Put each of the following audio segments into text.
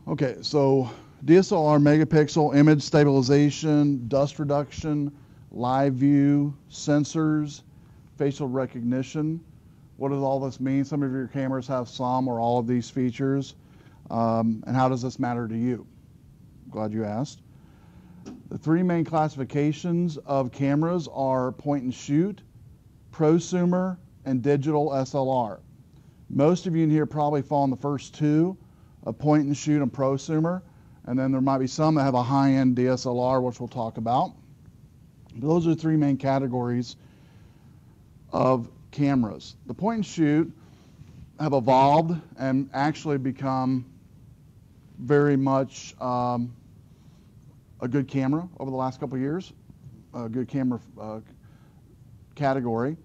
Okay, so DSLR, megapixel, image stabilization, dust reduction, live view, sensors, facial recognition. What does all this mean? Some of your cameras have some or all of these features. And how does this matter to you? Glad you asked. The three main classifications of cameras are point and shoot, prosumer, and digital SLR. Most of you in here probably fall in the first two, a point and shoot and prosumer, and then there might be some that have a high-end DSLR, which we'll talk about. But those are the three main categories of cameras. The point and shoot have evolved and actually become very much a good camera over the last couple of years, a good camera category,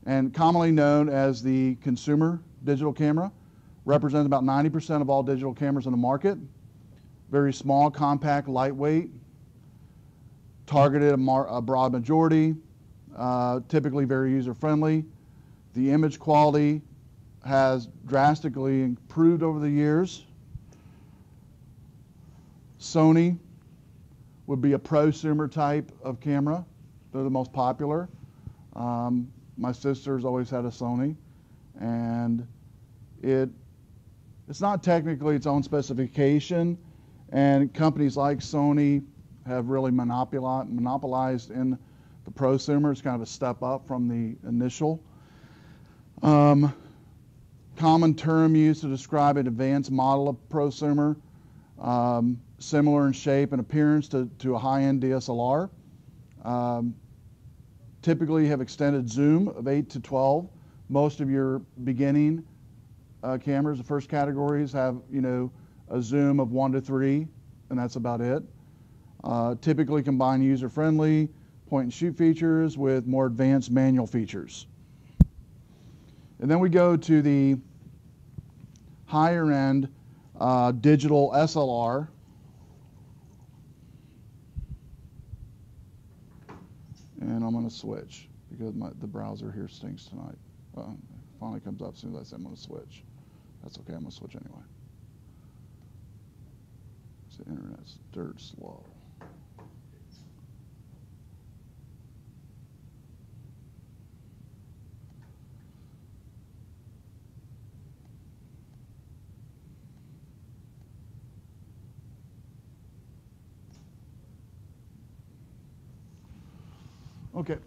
and commonly known as the consumer digital camera. Represents about 90% of all digital cameras in the market. Very small, compact, lightweight, targeted a broad majority, typically very user-friendly. The image quality has drastically improved over the years. Sony would be a prosumer type of camera. They're the most popular. My sister's always had a Sony, and it's not technically its own specification, and companies like Sony have really monopolized in the prosumer. It's kind of a step up from the initial. Common term used to describe an advanced model of prosumer, similar in shape and appearance to a high-end DSLR. Typically have extended zoom of 8 to 12. Most of your beginning cameras, the first categories, have a zoom of 1 to 3, and that's about it. Typically combine user-friendly point and shoot features with more advanced manual features. And then we go to the higher end digital SLR. And I'm going to switch because the browser here stinks tonight. It finally comes up as soon as I say I'm going to switch. That's okay, I'm going to switch anyway. The internet's dirt slow. Okay.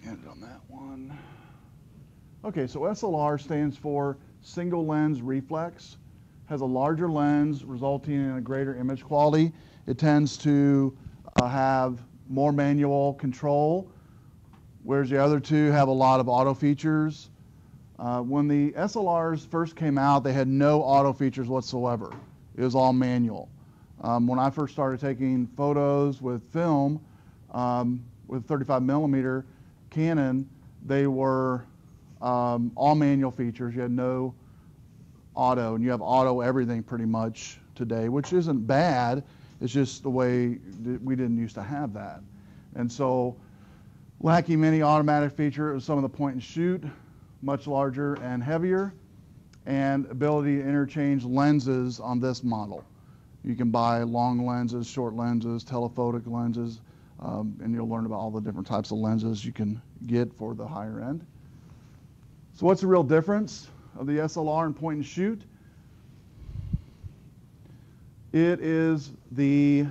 End on that one. Okay, so SLR stands for single lens reflex. Has a larger lens resulting in a greater image quality. It tends to have more manual control, whereas the other two have a lot of auto features. When the SLRs first came out, they had no auto features whatsoever. It was all manual. When I first started taking photos with film, with 35 millimeter Canon, they were all manual features. You had no auto, and you have auto everything pretty much today, which isn't bad. It's just the way we didn't used to have that. And so lacking many automatic features, some of the point and shoot, much larger and heavier, and ability to interchange lenses on this model. You can buy long lenses, short lenses, telephotic lenses, and you'll learn about all the different types of lenses you can get for the higher end. So what's the real difference of the SLR and point and shoot? It is the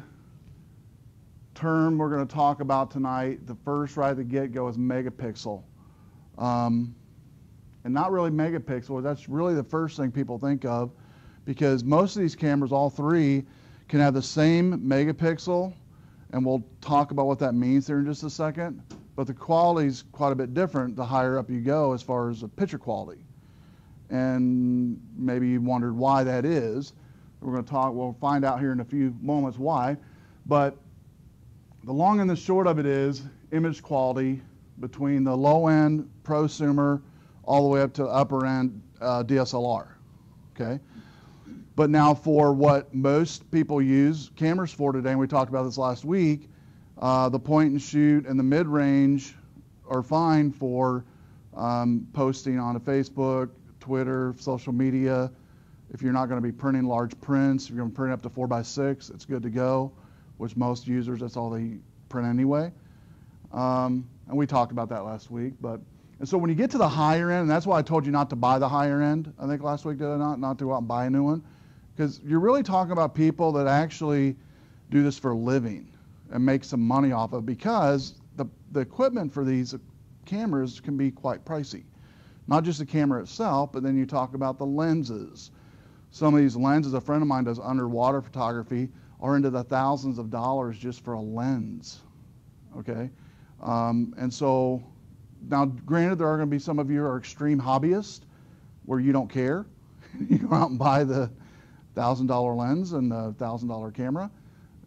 term we're going to talk about tonight. The first right at the get-go is megapixel. And not really megapixel, that's really the first thing people think of, because most of these cameras, all three, can have the same megapixel, and we'll talk about what that means there in just a second, but the quality is quite a bit different the higher up you go as far as the picture quality. And maybe you wondered why that is. We'll find out here in a few moments why, but the long and the short of it is image quality between the low-end prosumer all the way up to upper-end DSLR, okay? But now for what most people use cameras for today, and we talked about this last week, the point and shoot and the mid-range are fine for posting on a Facebook, Twitter, social media. If you're not going to be printing large prints, if you're going to print up to 4x6, it's good to go, which most users, that's all they print anyway. And we talked about that last week. And so when you get to the higher end, and that's why I told you not to buy the higher end, I think last week, did I not? Not to go out and buy a new one. Because you're really talking about people that actually do this for a living and make some money off of, because the equipment for these cameras can be quite pricey. Not just the camera itself, but then you talk about the lenses. Some of these lenses, a friend of mine does underwater photography, are into the thousands of dollars just for a lens, okay? And so, now granted, there are going to be some of you who are extreme hobbyists where you don't care. You go out and buy the $1,000 lens and the $1,000 camera,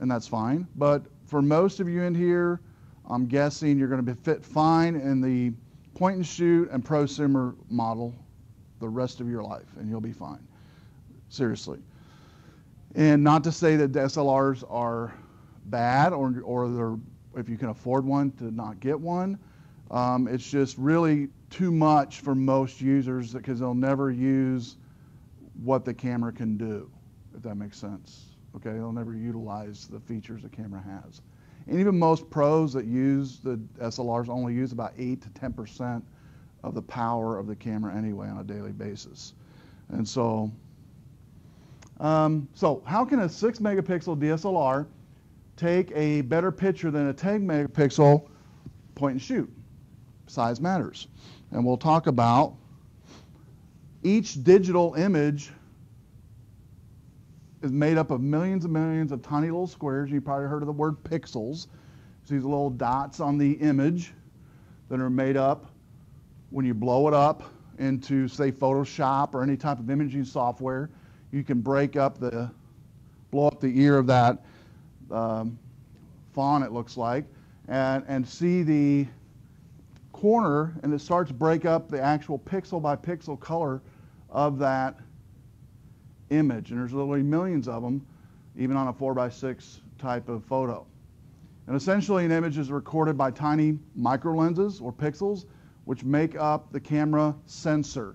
and that's fine. But for most of you in here, I'm guessing you're going to fit fine in the point and shoot and prosumer model the rest of your life, and you'll be fine. Seriously. And not to say that DSLRs are bad, or they're, if you can afford one, to not get one. It's just really too much for most users, because they'll never use what the camera can do, if that makes sense. Okay, they'll never utilize the features the camera has. And even most pros that use the SLRs only use about 8 to 10% of the power of the camera anyway on a daily basis. And so, so how can a 6 megapixel DSLR take a better picture than a 10 megapixel point and shoot? Size matters. And we'll talk about each digital image is made up of millions and millions of tiny little squares. You probably heard of the word pixels. It's these little dots on the image that are made up when you blow it up into, say, Photoshop or any type of imaging software. You can blow up the ear of that fawn, it looks like, and see the corner, and it starts to break up the actual pixel by pixel color of that image. And there's literally millions of them, even on a 4x6 type of photo. And essentially an image is recorded by tiny micro lenses or pixels, which make up the camera sensor.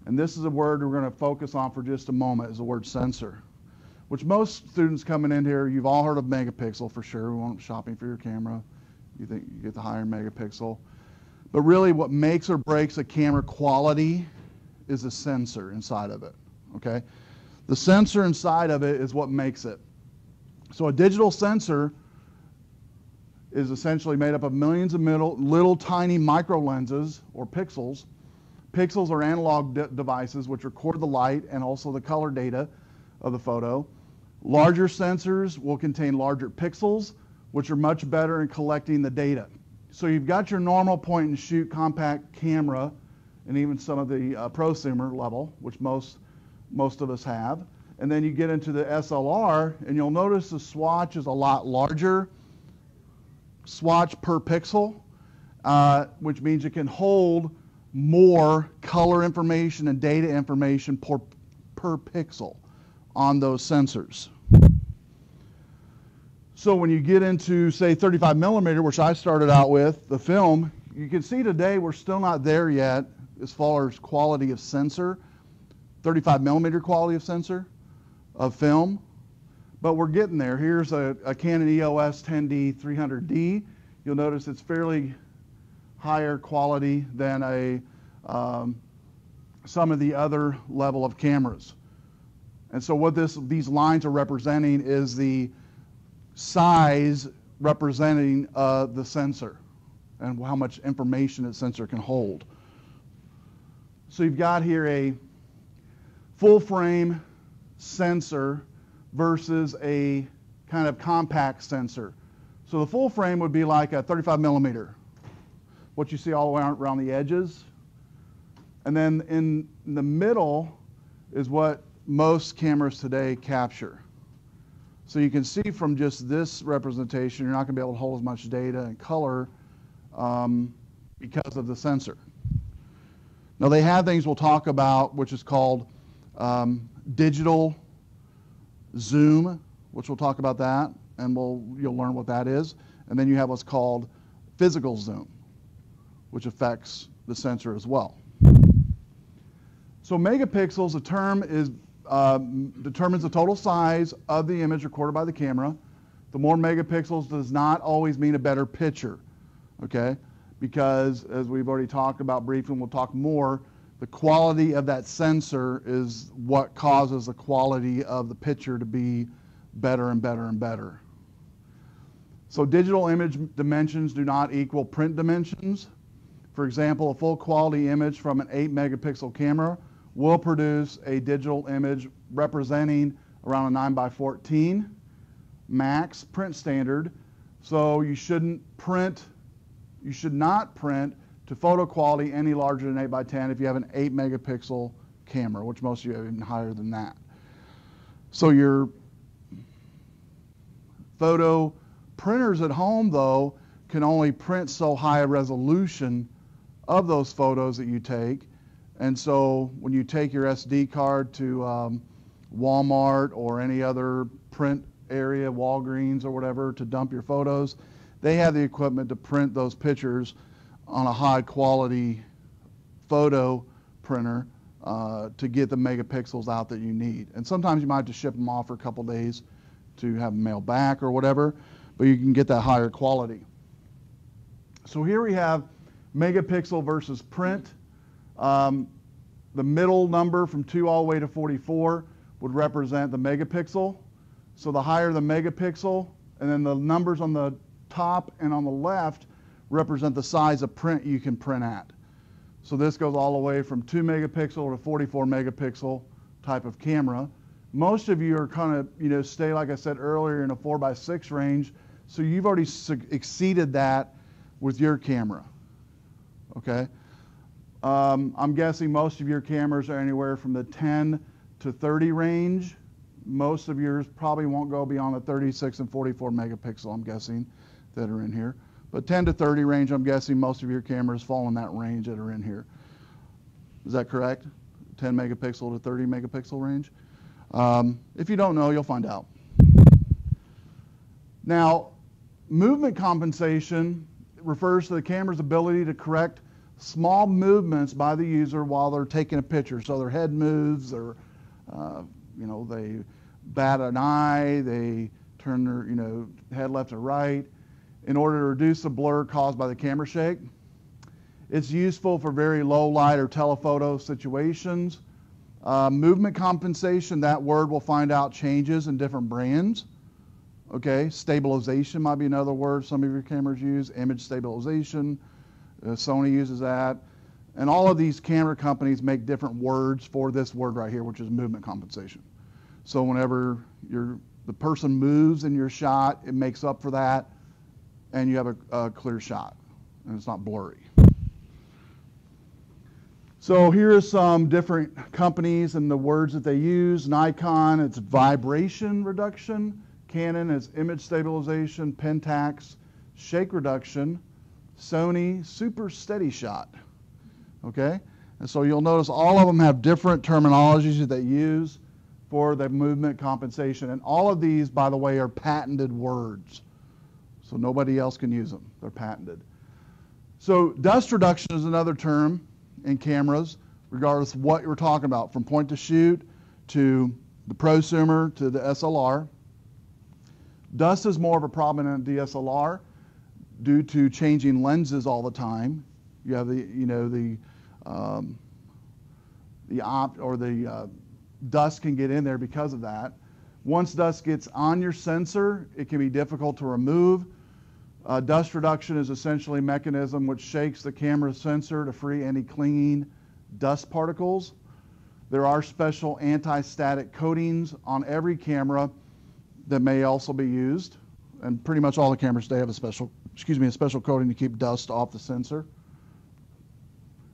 And this is a word we're going to focus on for just a moment, is the word sensor, which most students coming in here, you've all heard of megapixel for sure. We want shopping for your camera. You think you get the higher megapixel. But really what makes or breaks a camera quality is the sensor inside of it, okay? The sensor inside of it is what makes it. So a digital sensor is essentially made up of millions of little tiny micro lenses or pixels. Pixels are analog devices which record the light and also the color data of the photo. Larger sensors will contain larger pixels, which are much better in collecting the data. So you've got your normal point and shoot compact camera, and even some of the prosumer level, which most of us have. And then you get into the SLR, and you'll notice the swatch is a lot larger, swatch per pixel, which means it can hold more color information and data information per pixel on those sensors. So when you get into, say, 35 millimeter, which I started out with, the film, you can see today we're still not there yet as far as quality of sensor, 35 millimeter quality of sensor, of film, but we're getting there. Here's a Canon EOS 10D 300D. You'll notice it's fairly higher quality than some of the other level of cameras. And so what these lines are representing is the size representing the sensor and how much information the sensor can hold. So you've got here a full frame sensor versus a kind of compact sensor. So the full frame would be like a 35 millimeter, what you see all the way around the edges. And then in the middle is what most cameras today capture. So you can see from just this representation, you're not going to be able to hold as much data and color because of the sensor. Now they have things we'll talk about, which is called digital zoom, which we'll talk about that, and you'll learn what that is. And then you have what's called physical zoom, which affects the sensor as well. So So megapixels, the term is determines the total size of the image recorded by the camera. The more megapixels does not always mean a better picture, okay? Because as we've already talked about briefly, and we'll talk more, the quality of that sensor is what causes the quality of the picture to be better and better and better. So digital image dimensions do not equal print dimensions. For example, a full quality image from an 8 megapixel camera will produce a digital image representing around a 9:14 max print standard. So you should not print to photo quality any larger than 8:10 if you have an 8 megapixel camera, which most of you have even higher than that. So your photo printers at home, though, can only print so high a resolution of those photos that you take. And so when you take your SD card to Walmart or any other print area, Walgreens or whatever, to dump your photos, they have the equipment to print those pictures on a high quality photo printer to get the megapixels out that you need. And sometimes you might have to ship them off for a couple days to have them mailed back or whatever, but you can get that higher quality. So here we have megapixel versus print. The middle number from 2 all the way to 44 would represent the megapixel. So the higher the megapixel, and then the numbers on the top and on the left represent the size of print you can print at. So this goes all the way from 2 megapixel to 44 megapixel type of camera. Most of you are kind of, stay, like I said earlier, in a 4:6 range. So you've already exceeded that with your camera, okay? I'm guessing most of your cameras are anywhere from the 10 to 30 range. Most of yours probably won't go beyond the 36 and 44 megapixel, I'm guessing, that are in here. But 10 to 30 range, I'm guessing most of your cameras fall in that range that are in here. Is that correct? 10 megapixel to 30 megapixel range? If you don't know, you'll find out. Now, movement compensation refers to the camera's ability to correct small movements by the user while they're taking a picture. So their head moves, or they bat an eye, they turn their head left or right in order to reduce the blur caused by the camera shake. It's useful for very low light or telephoto situations. Movement compensation, that word we'll find out changes in different brands. Okay, stabilization might be another word some of your cameras use, image stabilization. Sony uses that. And all of these camera companies make different words for this word right here, which is movement compensation. So whenever the person moves in your shot, it makes up for that, and you have a clear shot, and it's not blurry. So here are some different companies and the words that they use. Nikon, it's vibration reduction. Canon is image stabilization. Pentax, shake reduction. Sony, super steady shot. Okay? And so you'll notice all of them have different terminologies that they use for the movement compensation. And all of these, by the way, are patented words. So nobody else can use them. They're patented. So dust reduction is another term in cameras, regardless of what you're talking about, from point to shoot to the prosumer to the SLR. Dust is more of a problem in a DSLR due to changing lenses all the time. You have the dust can get in there because of that. Once dust gets on your sensor, it can be difficult to remove. Dust reduction is essentially a mechanism which shakes the camera sensor to free any clinging dust particles. There are special anti-static coatings on every camera that may also be used, and pretty much all the cameras today have a special coating to keep dust off the sensor.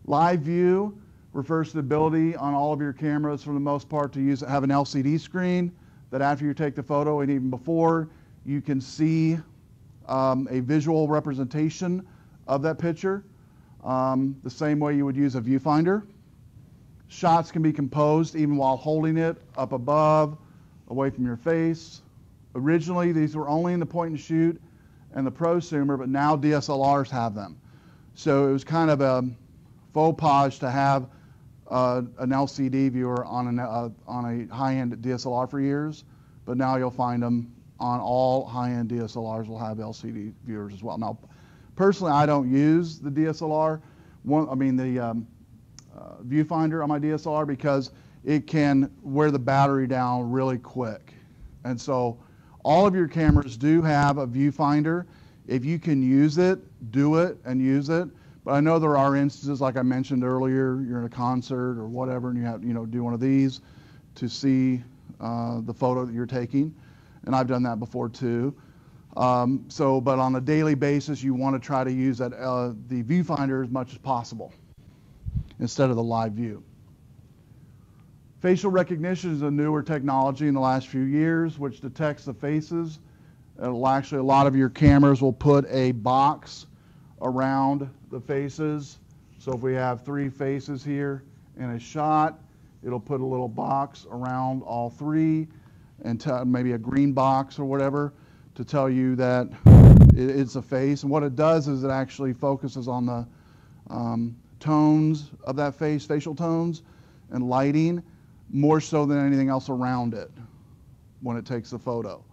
Live view refers to the ability on all of your cameras, for the most part, to have an LCD screen that after you take the photo and even before, you can see a visual representation of that picture, the same way you would use a viewfinder. Shots can be composed even while holding it up above, away from your face. Originally, these were only in the point and shoot and the prosumer, but now DSLRs have them. So it was kind of a faux pas to have an LCD viewer on a high-end DSLR for years, but now you'll find them on all high-end DSLRs will have LCD viewers as well. Now, personally, I don't use the DSLR, the viewfinder on my DSLR because it can wear the battery down really quick. And so all of your cameras do have a viewfinder. If you can use it, do it and use it. But I know there are instances, like I mentioned earlier, you're in a concert or whatever, and you have, do one of these to see the photo that you're taking. And I've done that before too. But on a daily basis, you want to try to use that, the viewfinder as much as possible instead of the live view. Facial recognition is a newer technology in the last few years, which detects the faces. It'll actually, a lot of your cameras will put a box around the faces. So if we have 3 faces here in a shot, it'll put a little box around all 3 and maybe a green box or whatever to tell you that it's a face. And what it does is it actually focuses on the tones of that face, facial tones and lighting, more so than anything else around it when it takes the photo.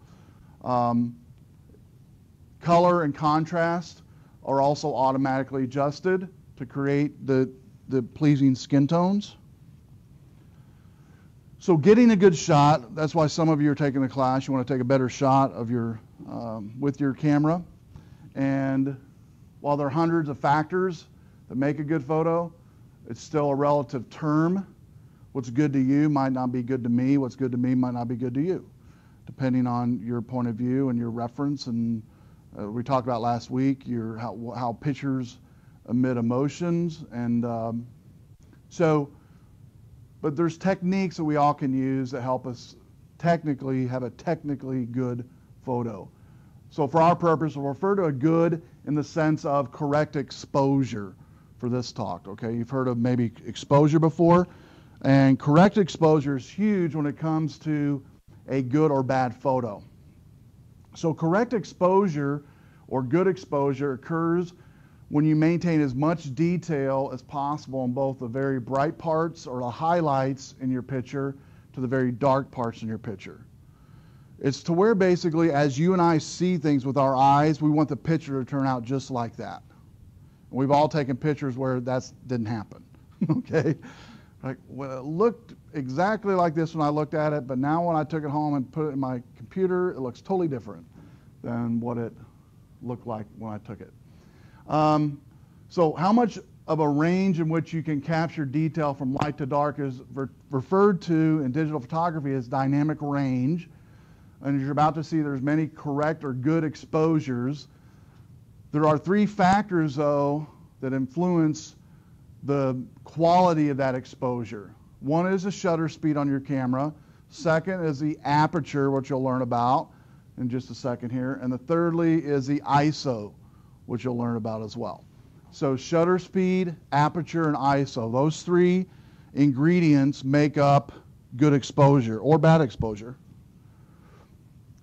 Color and contrast are also automatically adjusted to create the pleasing skin tones. So getting a good shot, that's why some of you are taking the class. You want to take a better shot of your, with your camera. And while there are hundreds of factors that make a good photo, it's still a relative term. What's good to you might not be good to me. What's good to me might not be good to you, depending on your point of view and your reference. And we talked about last week how pictures emit emotions. And but there's techniques that we all can use that help us technically have a technically good photo. So for our purpose, we'll refer to a good in the sense of correct exposure for this talk. Okay, you've heard of maybe exposure before. And correct exposure is huge when it comes to a good or bad photo. So correct exposure or good exposure occurs when you maintain as much detail as possible in both the very bright parts or the highlights in your picture to the very dark parts in your picture. It's to where basically as you and I see things with our eyes, we want the picture to turn out just like that. And we've all taken pictures where that didn't happen, okay? Like, well, it looked exactly like this when I looked at it, but now when I took it home and put it in my computer, it looks totally different than what it looked like when I took it. So how much of a range in which you can capture detail from light to dark is referred to in digital photography as dynamic range. And as you're about to see, there's many correct or good exposures. There are 3 factors, though, that influence the quality of that exposure. One is the shutter speed on your camera. Second is the aperture, which you'll learn about in just a second here. And the thirdly is the ISO, which you'll learn about as well. So shutter speed, aperture, and ISO, those 3 ingredients make up good exposure or bad exposure.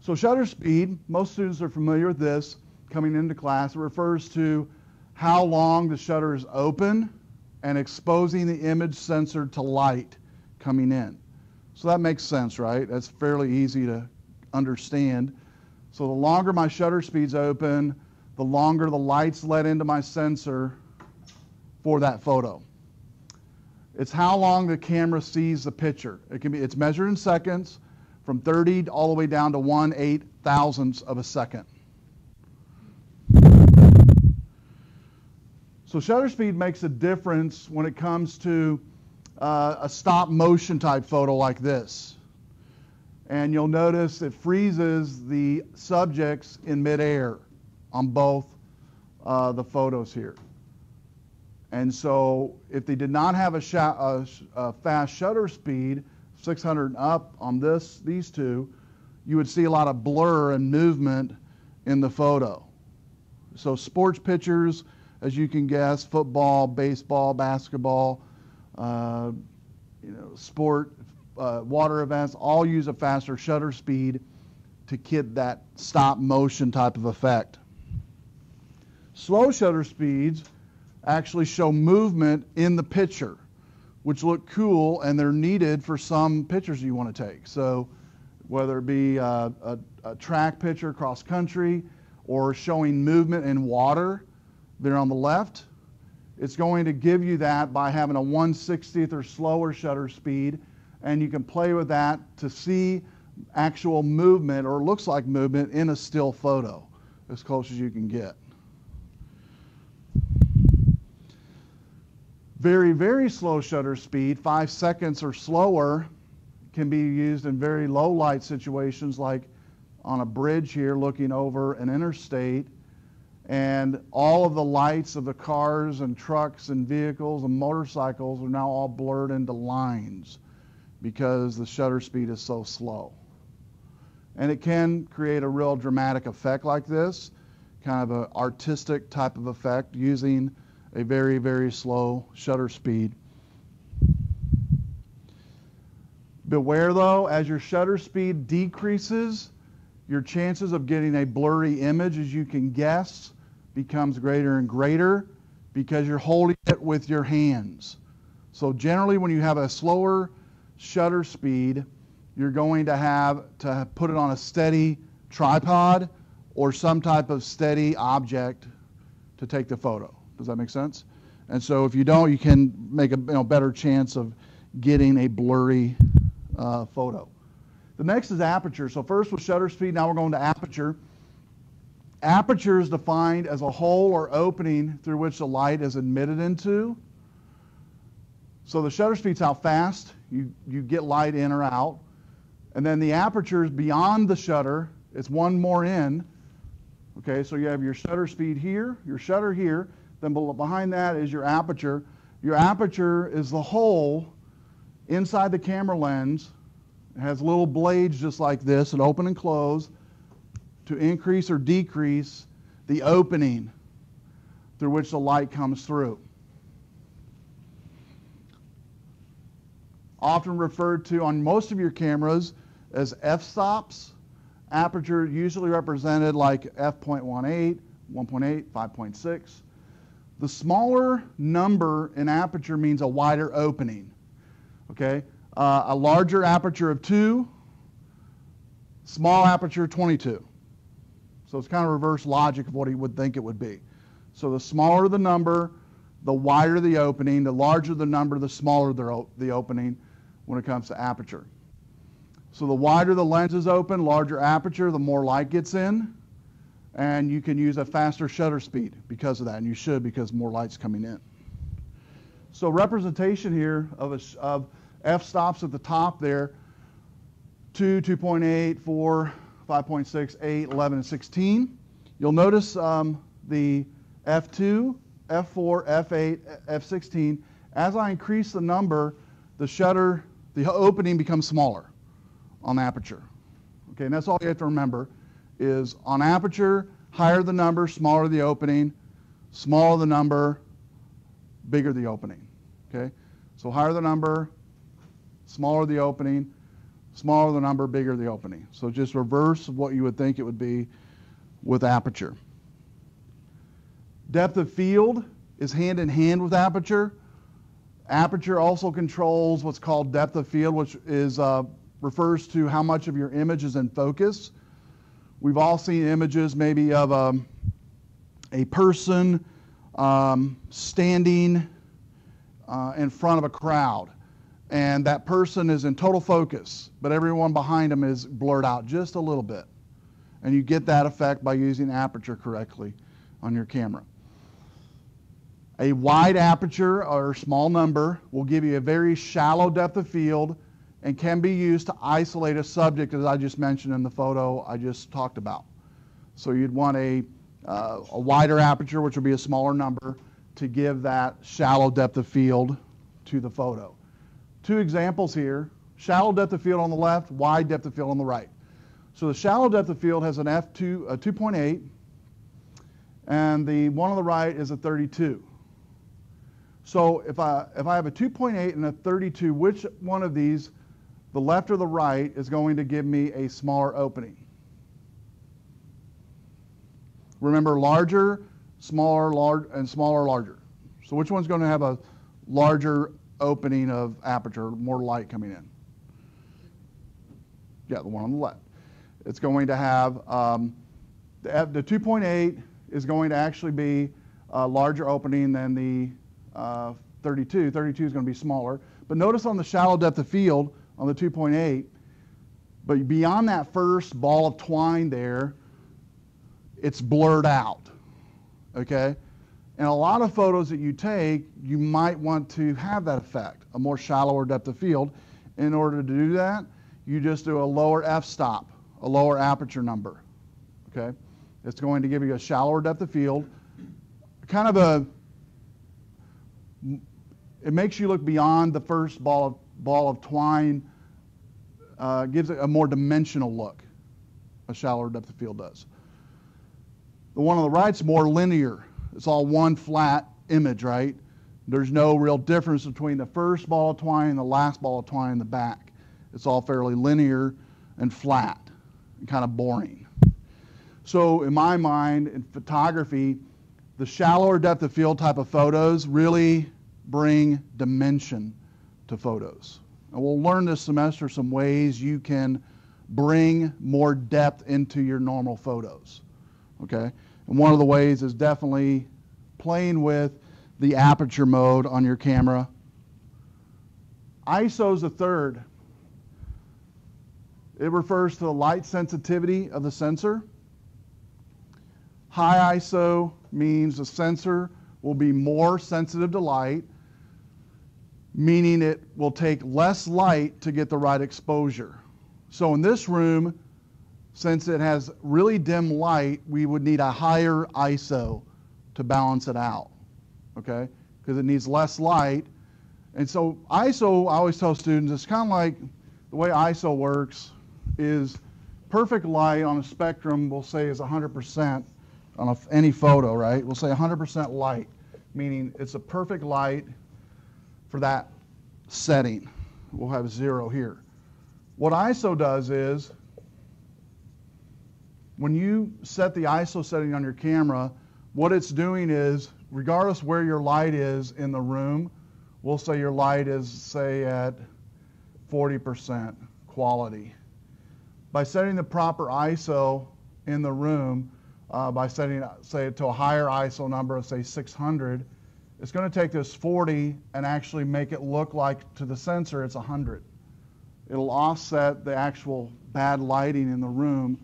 So shutter speed, most students are familiar with this coming into class. It refers to how long the shutter is open and exposing the image sensor to light coming in. So that makes sense, right? That's fairly easy to understand. So the longer my shutter speed's open, the longer the light's let into my sensor for that photo. It's how long the camera sees the picture. It's measured in seconds from 30 all the way down to 1/8,000th of a second. So shutter speed makes a difference when it comes to a stop motion type photo like this. And you'll notice it freezes the subjects in midair on both the photos here. And so if they did not have a fast shutter speed, 600 and up on these two, you would see a lot of blur and movement in the photo. So sports pictures, as you can guess, football, baseball, basketball, sport, water events, all use a faster shutter speed to get that stop motion type of effect. Slow shutter speeds actually show movement in the picture. which look cool, and they're needed for some pictures you want to take. So whether it be a track picture cross country or showing movement in water there on the left, it's going to give you that by having a 1/60th or slower shutter speed, and you can play with that to see actual movement, or looks like movement, in a still photo, as close as you can get. Very, very slow shutter speed, 5 seconds or slower, can be used in very low light situations, like on a bridge here looking over an interstate, and all of the lights of the cars and trucks and vehicles and motorcycles are now all blurred into lines because the shutter speed is so slow. And it can create a real dramatic effect like this, kind of an artistic type of effect using a very, very slow shutter speed. Beware though, as your shutter speed decreases, your chances of getting a blurry image, as you can guess, becomes greater and greater because you're holding it with your hands. So generally when you have a slower shutter speed, you're going to have to put it on a steady tripod or some type of steady object to take the photo. Does that make sense? And so if you don't, you can make a better chance of getting a blurry photo. The next is aperture. So first was shutter speed, now we're going to aperture. Aperture is defined as a hole or opening through which the light is admitted into. So the shutter speed is how fast you get light in or out. And then the aperture is beyond the shutter. It's one more in. Okay, so you have your shutter speed here, your shutter here, then behind that is your aperture. Your aperture is the hole inside the camera lens. It has little blades just like this that open and close to increase or decrease the opening through which the light comes through. Often referred to on most of your cameras as f-stops. Aperture usually represented like f.18, 1.8, 5.6. The smaller number in aperture means a wider opening. Okay, a larger aperture of 2, small aperture 22. So it's kind of reverse logic of what you would think it would be. So the smaller the number, the wider the opening. The larger the number, the smaller the opening when it comes to aperture. So the wider the lens is open, larger aperture, the more light gets in, and you can use a faster shutter speed because of that, and you should, because more light's coming in. So representation here of f-stops at the top there, 2, 2.8, 4, 5.6, 8, 11, and 16. You'll notice the f2, f4, f8, f16. As I increase the number, the opening becomes smaller on aperture. Okay, and that's all you have to remember is on aperture, higher the number, smaller the opening, smaller the number, bigger the opening. Okay, so higher the number, smaller the opening, smaller the number, bigger the opening. So just reverse of what you would think it would be with aperture. Depth of field is hand in hand with aperture. Aperture also controls what's called depth of field, which is refers to how much of your image is in focus. We've all seen images maybe of a person standing in front of a crowd, and that person is in total focus, but everyone behind them is blurred out just a little bit. And you get that effect by using aperture correctly on your camera. A wide aperture or small number will give you a very shallow depth of field and can be used to isolate a subject, as I just mentioned in the photo I just talked about. So you'd want a wider aperture, which would be a smaller number, to give that shallow depth of field to the photo. Two examples here: shallow depth of field on the left, wide depth of field on the right. So the shallow depth of field has an f2, a 2.8, and the one on the right is a 32. So if I have a 2.8 and a 32, which one of these, the left or the right, is going to give me a smaller opening? Remember, larger, smaller, large, and smaller, larger. So which one's going to have a larger opening of aperture, more light coming in. Yeah, the one on the left. It's going to have, the 2.8 is going to actually be a larger opening than the 32. 32 is going to be smaller. But notice on the shallow depth of field on the 2.8, but beyond that first ball of twine there, it's blurred out, okay? And a lot of photos that you take, you might want to have that effect, a more shallower depth of field. In order to do that, you just do a lower f-stop, a lower aperture number, okay? It's going to give you a shallower depth of field, kind of it makes you look beyond the first ball of twine, gives it a more dimensional look, a shallower depth of field does. The one on the right's more linear. It's all one flat image, right? There's no real difference between the first ball of twine and the last ball of twine in the back. It's all fairly linear and flat and kind of boring. So in my mind, in photography, the shallower depth of field type of photos really bring dimension to photos. And we'll learn this semester some ways you can bring more depth into your normal photos, okay? And one of the ways is definitely playing with the aperture mode on your camera. ISO is the third. It refers to the light sensitivity of the sensor. High ISO means the sensor will be more sensitive to light, meaning it will take less light to get the right exposure. So in this room, since it has really dim light, we would need a higher ISO to balance it out, okay? Because it needs less light. And so ISO, I always tell students, it's kind of like the way ISO works is perfect light on a spectrum, we'll say is 100% on any photo, right? We'll say 100% light, meaning it's a perfect light for that setting. We'll have 0 here. What ISO does is, when you set the ISO setting on your camera, what it's doing is, regardless where your light is in the room, we'll say your light is, say, at 40% quality. By setting the proper ISO in the room, by setting, say, it to a higher ISO number of, say, 600, it's going to take this 40 and actually make it look like, to the sensor, it's 100. It'll offset the actual bad lighting in the room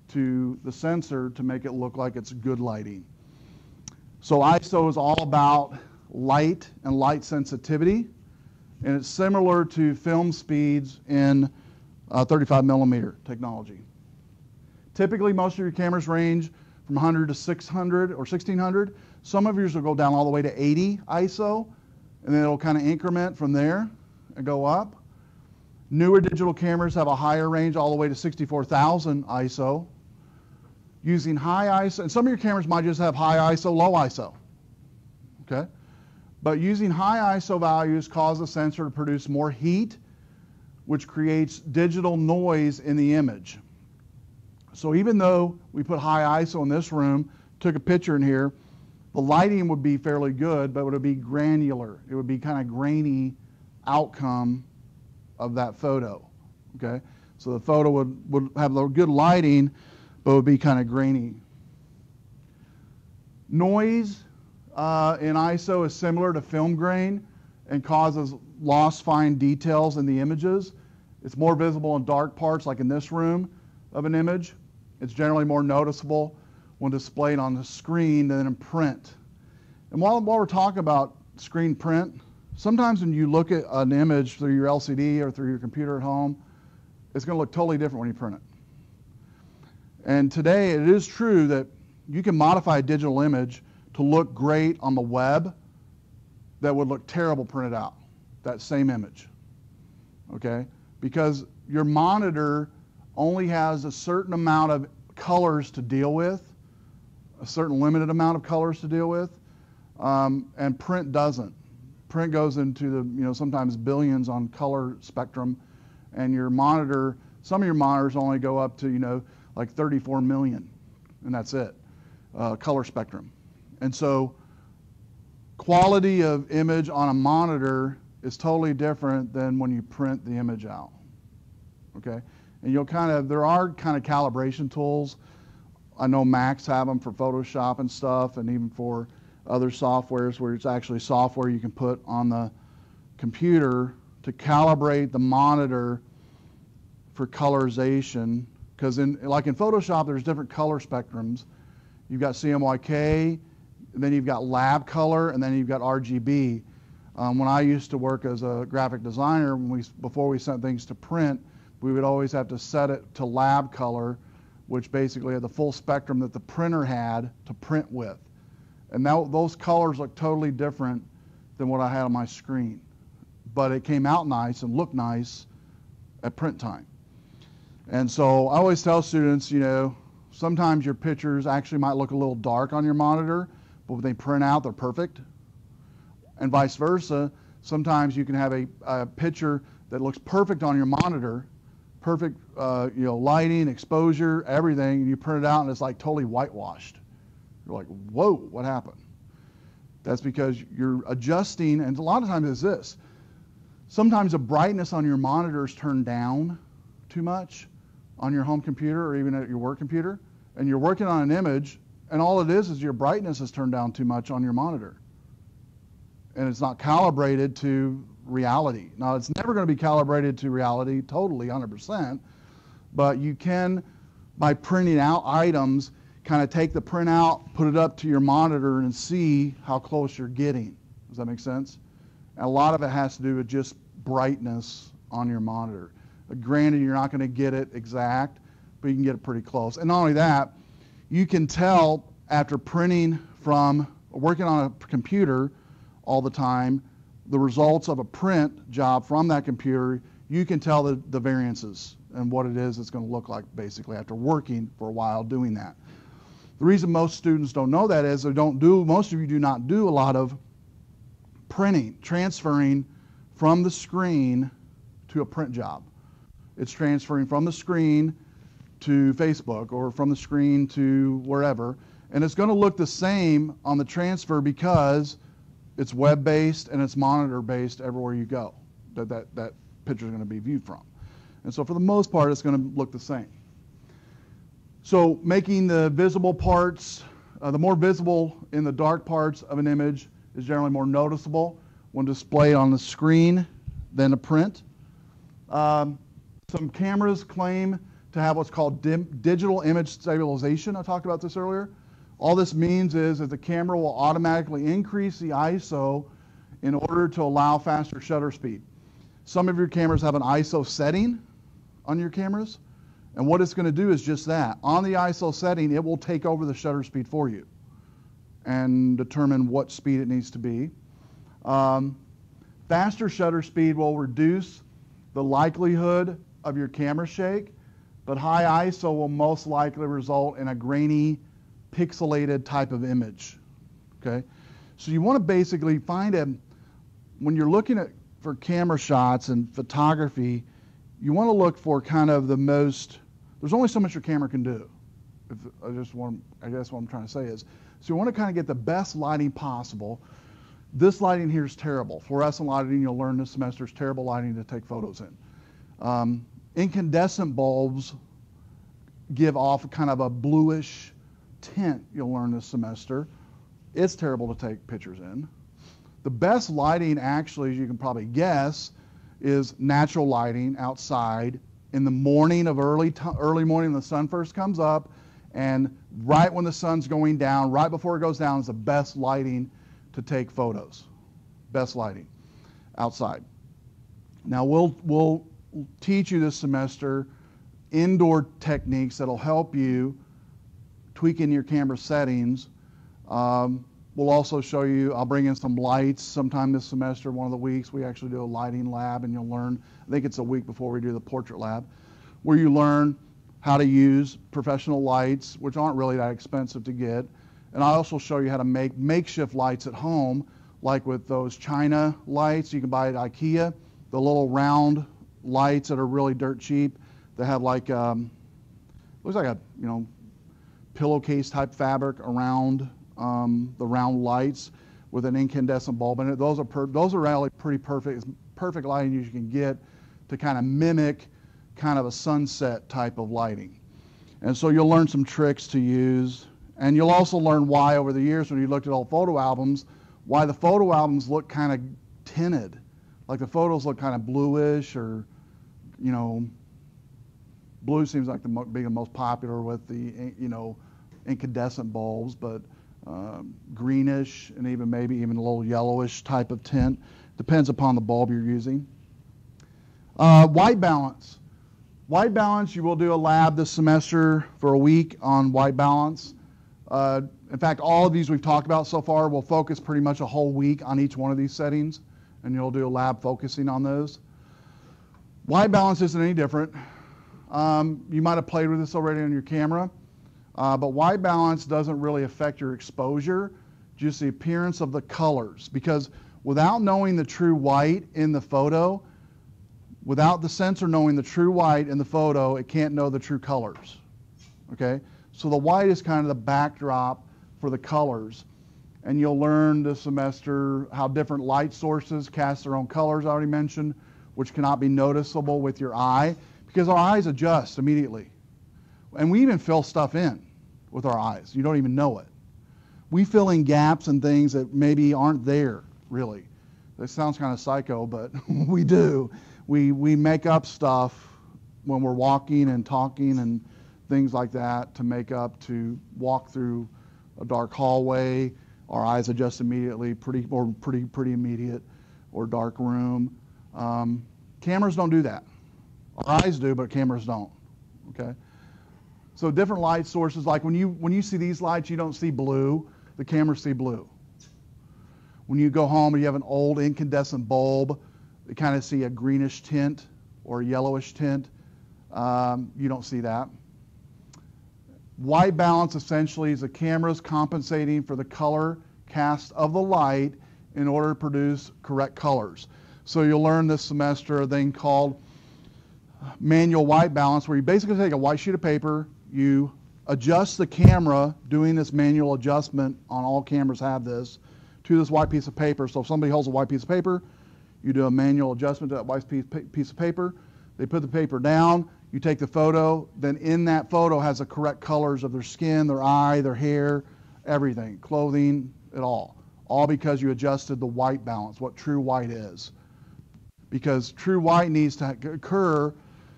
to the sensor to make it look like it's good lighting. So ISO is all about light and light sensitivity, and it's similar to film speeds in 35 millimeter technology. Typically, most of your cameras range from 100 to 600 or 1600. Some of yours will go down all the way to 80 ISO, and then it'll kind of increment from there and go up. Newer digital cameras have a higher range all the way to 64,000 ISO. Using high ISO, and some of your cameras might just have high ISO, low ISO, okay? But using high ISO values cause the sensor to produce more heat, which creates digital noise in the image. So even though we put high ISO in this room, took a picture in here, the lighting would be fairly good, but it would be granular. It would be kind of grainy outcome of that photo, okay? So the photo would have good lighting, but it would be kind of grainy. Noise in ISO is similar to film grain and causes lost fine details in the images. It's more visible in dark parts, like in this room of an image. It's generally more noticeable when displayed on the screen than in print. And while we're talking about screen print, sometimes when you look at an image through your LCD or through your computer at home, it's going to look totally different when you print it. And today it is true that you can modify a digital image to look great on the web that would look terrible printed out, that same image, okay? Because your monitor only has a certain amount of colors to deal with, a certain limited amount of colors to deal with, and print doesn't. Print goes into the, sometimes billions on color spectrum, and your monitor, some of your monitors only go up to, like 34 million, and that's it, color spectrum. And so quality of image on a monitor is totally different than when you print the image out, okay? And you'll there are kind of calibration tools. I know Macs have them for Photoshop and stuff, and even for other softwares where it's actually software you can put on the computer to calibrate the monitor for colorization. Because like in Photoshop, there's different color spectrums. You've got CMYK, and then you've got lab color, and then you've got RGB. When I used to work as a graphic designer, before we sent things to print, we would always have to set it to lab color, which basically had the full spectrum that the printer had to print with. And those colors look totally different than what I had on my screen. But it came out nice and looked nice at print time. And so I always tell students, you know, sometimes your pictures actually might look a little dark on your monitor, but when they print out, they're perfect. And vice versa, sometimes you can have a picture that looks perfect on your monitor, perfect you know, lighting, exposure, everything, and you print it out and it's like totally whitewashed. You're like, whoa, what happened? That's because you're adjusting, and a lot of times it's this. Sometimes the brightness on your monitor is turned down too much on your home computer or even at your work computer, and you're working on an image, and all it is your brightness is turned down too much on your monitor. And it's not calibrated to reality. Now, it's never going to be calibrated to reality totally, 100%, but you can, by printing out items, kind of take the printout, put it up to your monitor, and see how close you're getting. Does that make sense? And a lot of it has to do with just brightness on your monitor. Granted, you're not going to get it exact, but you can get it pretty close. And not only that, you can tell after printing from working on a computer all the time, the results of a print job from that computer, you can tell the variances and what it is it's going to look like basically after working for a while doing that. The reason most students don't know that is most of you do not do a lot of printing, transferring from the screen to a print job. It's transferring from the screen to Facebook or from the screen to wherever, and it's going to look the same on the transfer because it's web-based and it's monitor-based everywhere you go that picture is going to be viewed from. And so for the most part, it's going to look the same. So making the visible parts, the more visible in the dark parts of an image is generally more noticeable when displayed on the screen than a print. Some cameras claim to have what's called digital image stabilization. I talked about this earlier. All this means is that the camera will automatically increase the ISO in order to allow faster shutter speed. Some of your cameras have an ISO setting on your cameras, and what it's going to do is just that. On the ISO setting, it will take over the shutter speed for you and determine what speed it needs to be. Faster shutter speed will reduce the likelihood of your camera shake, but high ISO will most likely result in a grainy, pixelated type of image, okay? So you want to basically when you're looking for camera shots and photography, you want to look for kind of there's only so much your camera can do. I guess what I'm trying to say is, so you want to kind of get the best lighting possible. This lighting here is terrible. Fluorescent lighting, you'll learn this semester, is terrible lighting to take photos in. Incandescent bulbs give off kind of a bluish tint, you'll learn this semester. It's terrible to take pictures in. The best lighting, actually, as you can probably guess, is natural lighting outside in the morning of early morning when the sun first comes up, and right when the sun's going down, right before it goes down, is the best lighting to take photos. Best lighting outside. Now we'll teach you this semester indoor techniques that'll help you tweaking your camera settings. We'll also show you, I'll bring in some lights sometime this semester, one of the weeks. We actually do a lighting lab, and you'll learn, I think it's a week before we do the portrait lab, where you learn how to use professional lights, which aren't really that expensive to get. And I also show you how to make makeshift lights at home, like with those China lights you can buy at IKEA, the little round lights that are really dirt cheap. They have like, looks like a, pillowcase type fabric around the round lights, with an incandescent bulb in it. Those are really pretty perfect, perfect lighting you can get to kind of mimic kind of a sunset type of lighting. And so you'll learn some tricks to use, and you'll also learn why over the years when you looked at old photo albums, why the photo albums look kind of tinted. Like the photos look kind of bluish, or, you know, blue seems like being the most popular with the, you know, incandescent bulbs, but greenish and maybe even a little yellowish type of tint. Depends upon the bulb you're using. White balance. White balance, you will do a lab this semester for a week on white balance. In fact, all of these we've talked about so far will focus pretty much a whole week on each one of these settings, and you'll do a lab focusing on those. White balance isn't any different. You might have played with this already on your camera, but white balance doesn't really affect your exposure, just the appearance of the colors, because without knowing the true white in the photo, without the sensor knowing the true white in the photo, it can't know the true colors, okay? So the white is kind of the backdrop for the colors, and you'll learn this semester how different light sources cast their own colors, I already mentioned, which cannot be noticeable with your eye, because our eyes adjust immediately. And we even fill stuff in with our eyes. You don't even know it. We fill in gaps and things that maybe aren't there, really. That sounds kind of psycho, but we do. We make up stuff when we're walking and talking and things like that to make up to walk through a dark hallway. Our eyes adjust immediately, pretty immediate, or dark room. Cameras don't do that. Our eyes do, but cameras don't. Okay. So different light sources, like when you see these lights, you don't see blue. The cameras see blue. When you go home and you have an old incandescent bulb, you kind of see a greenish tint or a yellowish tint. You don't see that. White balance essentially is the cameras compensating for the color cast of the light in order to produce correct colors. So you'll learn this semester a thing called manual white balance, where you basically take a white sheet of paper, you adjust the camera, doing this manual adjustment on all cameras have this, to this white piece of paper. So if somebody holds a white piece of paper, you do a manual adjustment to that white piece of paper. They put the paper down, you take the photo, then in that photo has the correct colors of their skin, their eye, their hair, everything, clothing, it all. All because you adjusted the white balance, what true white is. Because true white needs to occur,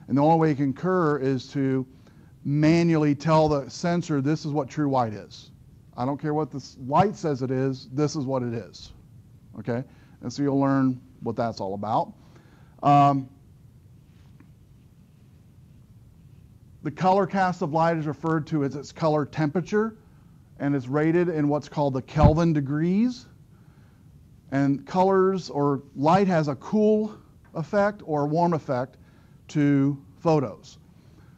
and the only way it can occur is to manually tell the sensor this is what true white is. I don't care what this light says it is, this is what it is. Okay? And so you'll learn what that's all about. The color cast of light is referred to as its color temperature, and is rated in what's called the Kelvin degrees. And colors or light has a cool effect or a warm effect to photos.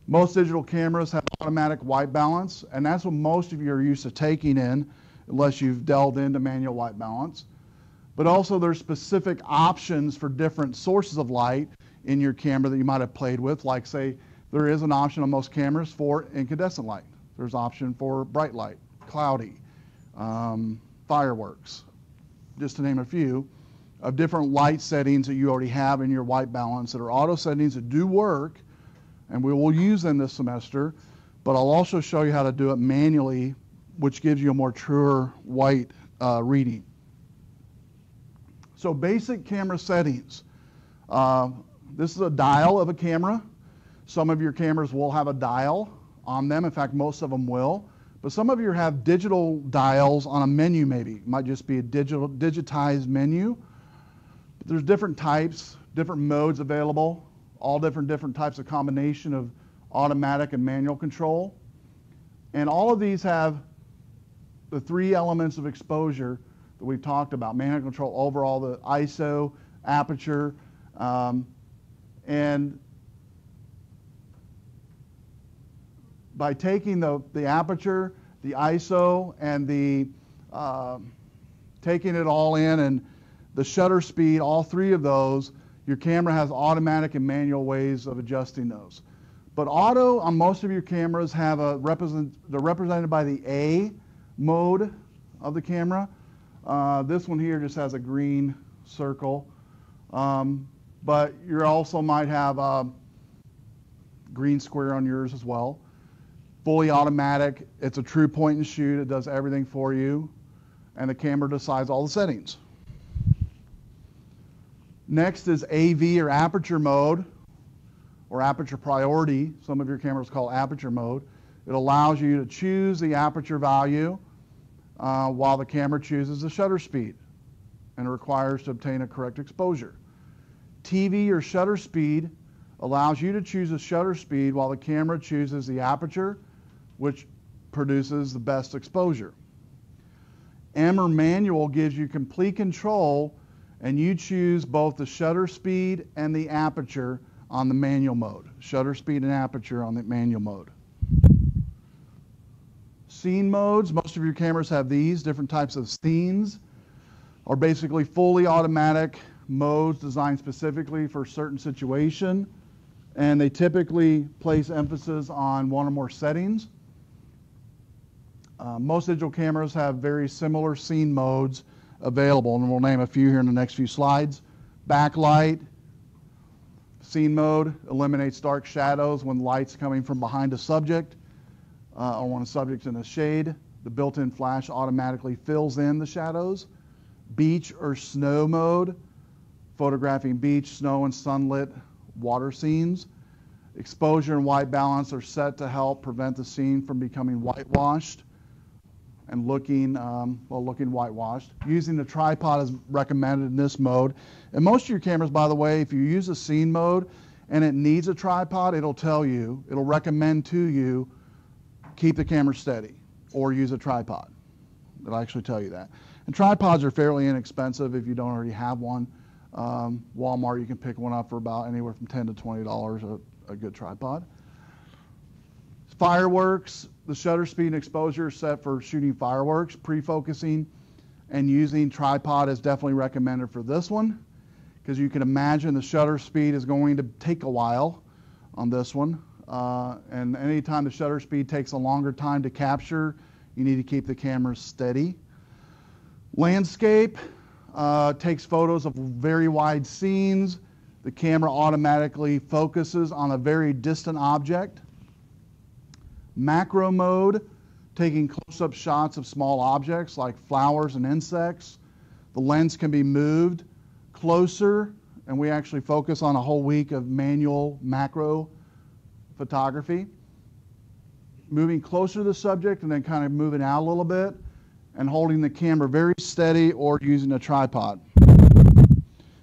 Most digital cameras have automatic white balance, and that's what most of you are used to taking in, unless you've delved into manual white balance. But also there's specific options for different sources of light in your camera that you might have played with, like say there is an option on most cameras for incandescent light. There's option for bright light, cloudy, fireworks, just to name a few, of different light settings that you already have in your white balance that are auto settings that do work, and we will use them this semester, but I'll also show you how to do it manually, which gives you a more truer white reading. So basic camera settings. This is a dial of a camera. Some of your cameras will have a dial on them. In fact, most of them will. But some of you have digital dials on a menu maybe. It might just be a digitized menu. But there's different types, different modes available, all different types of combination of automatic and manual control. And all of these have the three elements of exposure that we've talked about: manual control overall, the ISO, aperture, and by taking the aperture, the ISO, and the taking it all in, and the shutter speed, all three of those, your camera has automatic and manual ways of adjusting those. But auto on most of your cameras have they're represented by the A mode of the camera. This one here just has a green circle, but you also might have a green square on yours as well. Fully automatic. It's a true point and shoot. It does everything for you, and the camera decides all the settings. Next is AV or aperture mode, or aperture priority. Some of your cameras call aperture mode. It allows you to choose the aperture value while the camera chooses the shutter speed, and it requires to obtain a correct exposure. TV or shutter speed allows you to choose the shutter speed while the camera chooses the aperture, which produces the best exposure. M or manual gives you complete control, and you choose both the shutter speed and the aperture on the manual mode. Shutter speed and aperture on the manual mode. Scene modes, most of your cameras have these different types of scenes, are basically fully automatic modes designed specifically for a certain situation, and they typically place emphasis on one or more settings. Most digital cameras have very similar scene modes available, and we'll name a few here in the next few slides. Backlight, scene mode, eliminates dark shadows when light's coming from behind a subject or when a subject's in the shade. The built-in flash automatically fills in the shadows. Beach or snow mode, photographing beach, snow, and sunlit water scenes. Exposure and white balance are set to help prevent the scene from becoming whitewashed and looking whitewashed. Using the tripod is recommended in this mode. And most of your cameras, by the way, if you use a scene mode and it needs a tripod, it'll tell you, it'll recommend to you, keep the camera steady or use a tripod. It'll actually tell you that. And tripods are fairly inexpensive if you don't already have one. Walmart, you can pick one up for about anywhere from $10 to $20, a good tripod. Fireworks, the shutter speed and exposure are set for shooting fireworks. Pre-focusing and using tripod is definitely recommended for this one, because you can imagine the shutter speed is going to take a while on this one. And anytime the shutter speed takes a longer time to capture, you need to keep the camera steady. Landscape takes photos of very wide scenes. The camera automatically focuses on a very distant object. Macro mode, taking close-up shots of small objects like flowers and insects. The lens can be moved closer, and we actually focus on a whole week of manual macro photography. Moving closer to the subject and then kind of moving out a little bit and holding the camera very steady or using a tripod.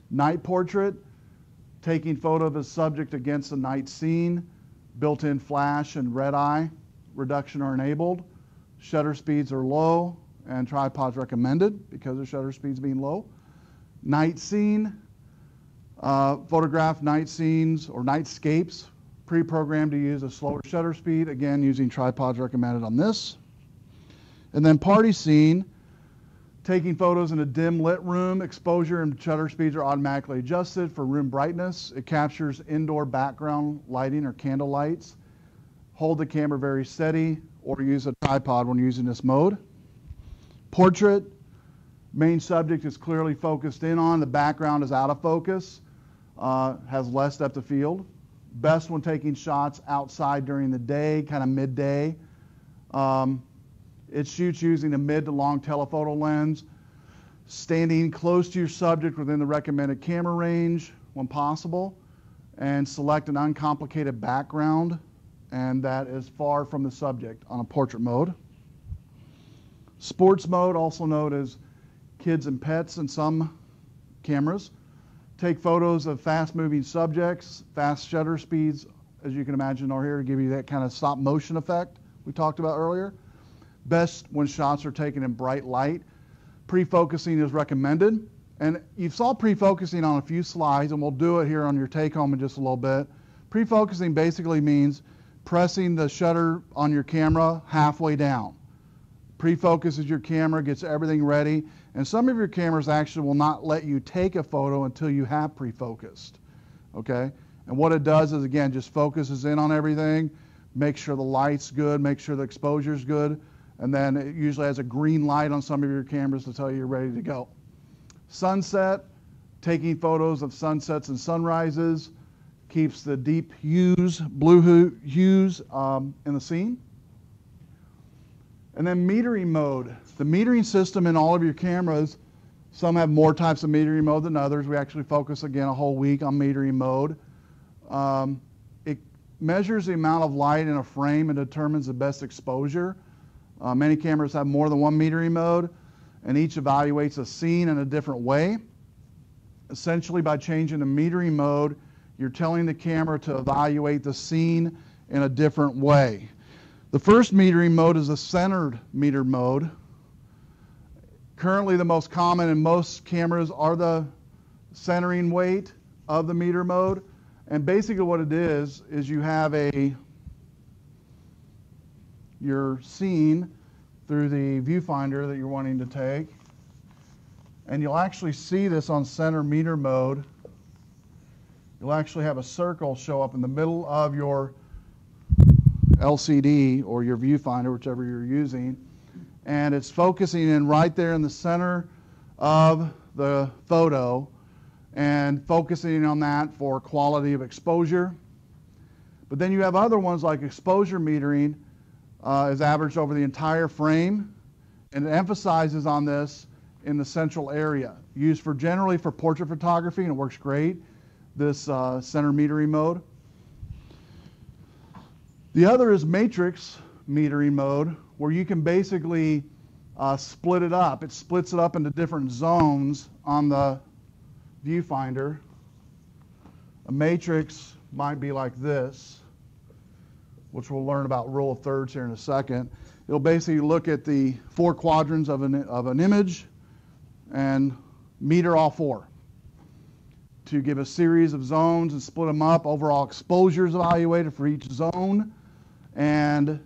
Night portrait, taking photo of a subject against a night scene. Built-in flash and red eye reduction are enabled. Shutter speeds are low and tripods recommended because of shutter speeds being low. Night scene, photograph night scenes or nightscapes, pre-programmed to use a slower shutter speed, again using tripods recommended on this. And then party scene, taking photos in a dim lit room, exposure and shutter speeds are automatically adjusted for room brightness. It captures indoor background lighting or candle lights. Hold the camera very steady or use a tripod when using this mode. Portrait, main subject is clearly focused in on, the background is out of focus, has less depth of field. Best when taking shots outside during the day, kind of midday. It shoots using a mid to long telephoto lens, standing close to your subject within the recommended camera range when possible, and select an uncomplicated background, and that is far from the subject on a portrait mode. Sports mode, also known as kids and pets in some cameras. Take photos of fast-moving subjects, fast shutter speeds, as you can imagine over here, to give you that kind of stop motion effect we talked about earlier. Best when shots are taken in bright light. Pre-focusing is recommended. And you saw pre-focusing on a few slides, and we'll do it here on your take-home in just a little bit. Pre-focusing basically means pressing the shutter on your camera halfway down. Pre-focuses your camera, gets everything ready, and some of your cameras actually will not let you take a photo until you have pre-focused, okay? And what it does is, again, just focuses in on everything, make sure the light's good, make sure the exposure's good, And then it usually has a green light on some of your cameras to tell you you're ready to go. Sunset, taking photos of sunsets and sunrises, keeps the deep hues, blue hues in the scene. And then metering mode. The metering system in all of your cameras, some have more types of metering mode than others. We actually focus again a whole week on metering mode. It measures the amount of light in a frame and determines the best exposure. Many cameras have more than one metering mode, and each evaluates a scene in a different way. Essentially, by changing the metering mode, you're telling the camera to evaluate the scene in a different way. The first metering mode is the centered meter mode. Currently, the most common in most cameras are the centering weight of the meter mode. And basically what it is you have your scene through the viewfinder that you're wanting to take. And you'll actually see this on center meter mode. You'll actually have a circle show up in the middle of your LCD or your viewfinder, whichever you're using. And it's focusing in right there in the center of the photo and focusing on that for quality of exposure. But then you have other ones like exposure metering is averaged over the entire frame, and it emphasizes on this in the central area. Used generally for portrait photography, and it works great, this center metering mode. The other is matrix metering mode, where you can basically split it up. It splits it up into different zones on the viewfinder. A matrix might be like this, which we'll learn about rule of thirds here in a second. It'll basically look at the 4 quadrants of an image and meter all 4 to give a series of zones and split them up. Overall exposure is evaluated for each zone, and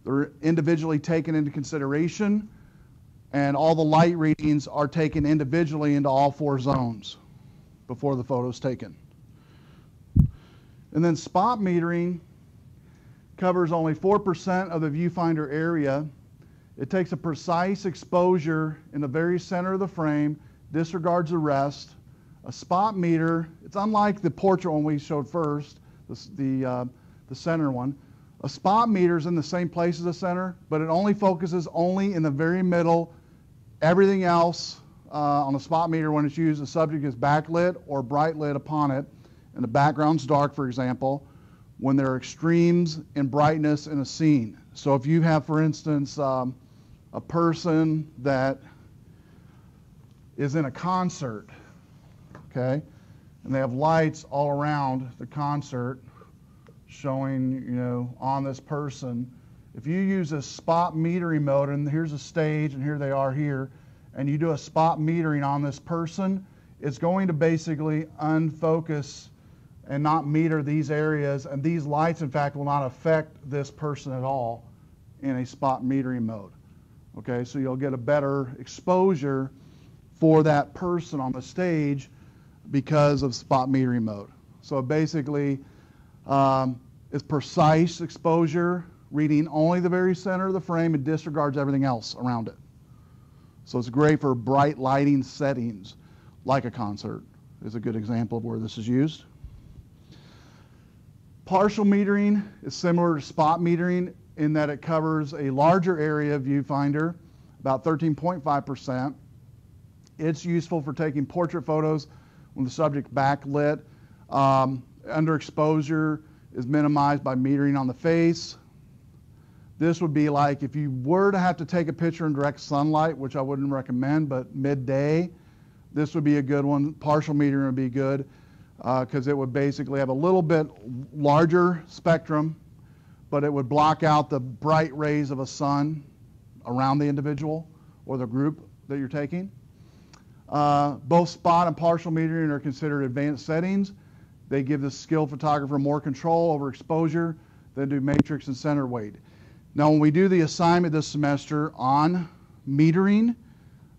they're individually taken into consideration, and all the light readings are taken individually into all 4 zones before the photo is taken. And then spot metering covers only 4% of the viewfinder area. It takes a precise exposure in the very center of the frame, disregards the rest. A spot meter, it's unlike the portrait one we showed first, the center one. A spot meter is in the same place as the center, but it only focuses in the very middle. Everything else on a spot meter, when it's used, the subject is backlit or bright lit upon it, and the background's dark, for example, when there are extremes in brightness in a scene. So if you have, for instance, a person that is in a concert, okay, and they have lights all around the concert showing, on this person. If you use a spot metering mode, and here's a stage, and here they are here, and you do a spot metering on this person, it's going to basically unfocus and not meter these areas, and these lights, in fact, will not affect this person at all in a spot metering mode. Okay, so you'll get a better exposure for that person on the stage because of spot metering mode. So basically, it's precise exposure, reading only the very center of the frame and disregards everything else around it. So it's great for bright lighting settings, like a concert is a good example of where this is used. Partial metering is similar to spot metering in that it covers a larger area of viewfinder, about 13.5%. It's useful for taking portrait photos when the subject backlit. Underexposure is minimized by metering on the face. This would be like if you were to have to take a picture in direct sunlight, which I wouldn't recommend, but midday, this would be a good one. Partial metering would be good because it would basically have a little bit larger spectrum, but it would block out the bright rays of a sun around the individual or the group that you're taking. Both spot and partial metering are considered advanced settings. They give the skilled photographer more control over exposure than do matrix and center weight. Now, when we do the assignment this semester on metering,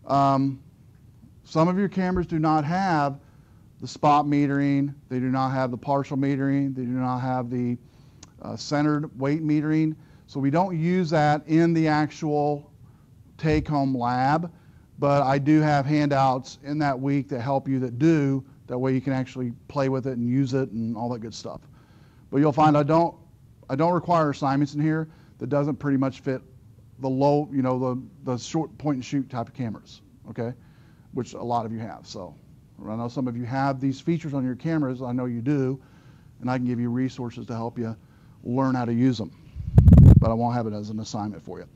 some of your cameras do not have the spot metering, they do not have the partial metering, they do not have the centered weight metering. So we don't use that in the actual take-home lab, but I do have handouts in that week that help you that do. That way you can actually play with it and use it and all that good stuff. But you'll find I don't require assignments in here that doesn't pretty much fit the low, the short point and shoot type of cameras, okay? Which a lot of you have. So I know some of you have these features on your cameras. I know you do, and I can give you resources to help you learn how to use them. But I won't have it as an assignment for you.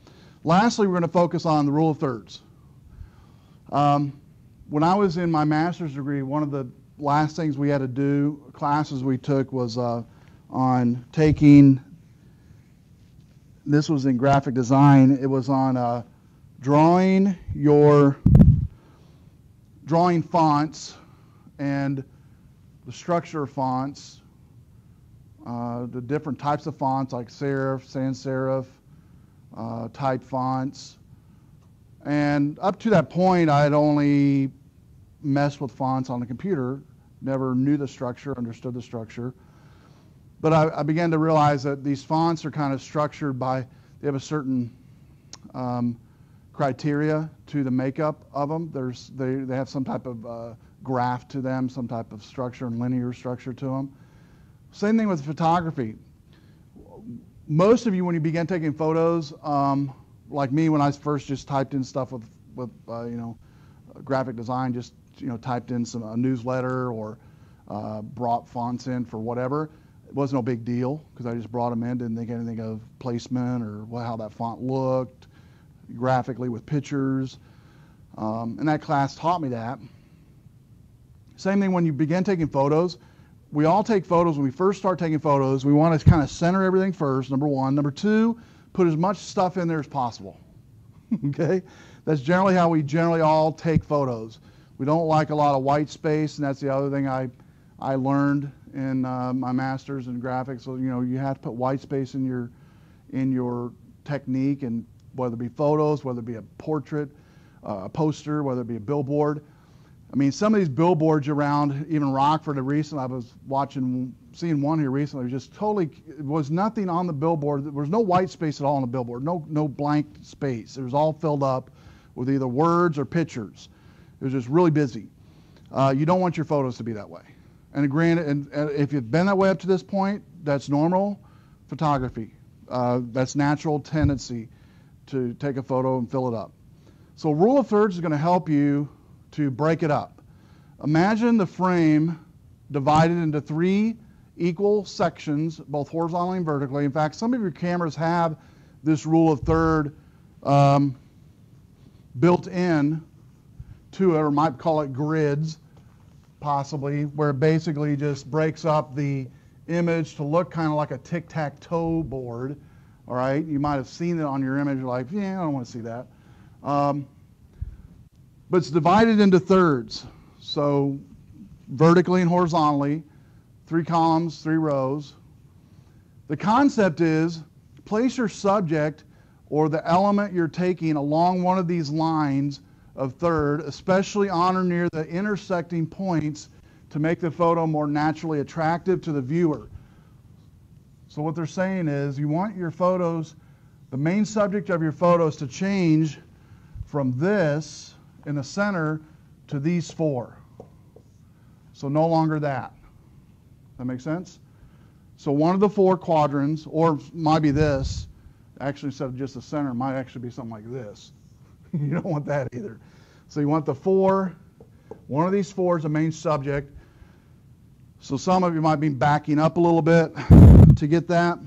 Lastly, we're going to focus on the rule of thirds. When I was in my master's degree, one of the last things we had to do, classes we took, was on taking, this was in graphic design, it was on drawing fonts and the structure of fonts, the different types of fonts like serif, sans serif, type fonts. And up to that point, I had only messed with fonts on the computer, never knew the structure, understood the structure. But I began to realize that these fonts are kind of structured by, they have a certain criteria to the makeup of them. They have some type of graph to them, some type of structure and linear structure to them. Same thing with photography. Most of you, when you begin taking photos, like me, when I first just typed in stuff with graphic design, just typed in a newsletter or brought fonts in for whatever. It wasn't no big deal because I just brought them in, didn't think anything of placement or how that font looked graphically with pictures. And that class taught me that. Same thing when you begin taking photos. We all take photos. When we first start taking photos, we want to kind of center everything first, number one. Number two, put as much stuff in there as possible. Okay? That's generally how we generally all take photos. We don't like a lot of white space, and that's the other thing I learned in my master's in graphics. So you have to put white space in your technique, and whether it be photos, whether it be a portrait, a poster, whether it be a billboard. I mean, some of these billboards around, even Rockford, I was seeing one here recently. It was just totally, it was nothing on the billboard. There was no white space at all on the billboard. No blank space. It was all filled up with either words or pictures. It was just really busy. You don't want your photos to be that way. And granted, and if you've been that way up to this point, that's normal photography. That's natural tendency to take a photo and fill it up. So rule of thirds is going to help you to break it up. Imagine the frame divided into 3 equal sections, both horizontally and vertically. In fact, some of your cameras have this rule of third built in to it, or might call it grids, possibly, where it basically just breaks up the image to look kind of like a tic-tac-toe board. All right, you might have seen it on your image, like, yeah, I don't want to see that. But it's divided into thirds. So vertically and horizontally, 3 columns, 3 rows. The concept is place your subject or the element you're taking along one of these lines of third, especially on or near the intersecting points, to make the photo more naturally attractive to the viewer. So what they're saying is you want your photos, the main subject of your photos, to change from this in the center to these 4. So no longer that. That make sense? So one of the 4 quadrants, or might be this, actually instead of just the center, might actually be something like this. You don't want that either. So you want the 4, one of these 4 is the main subject. So some of you might be backing up a little bit to get that.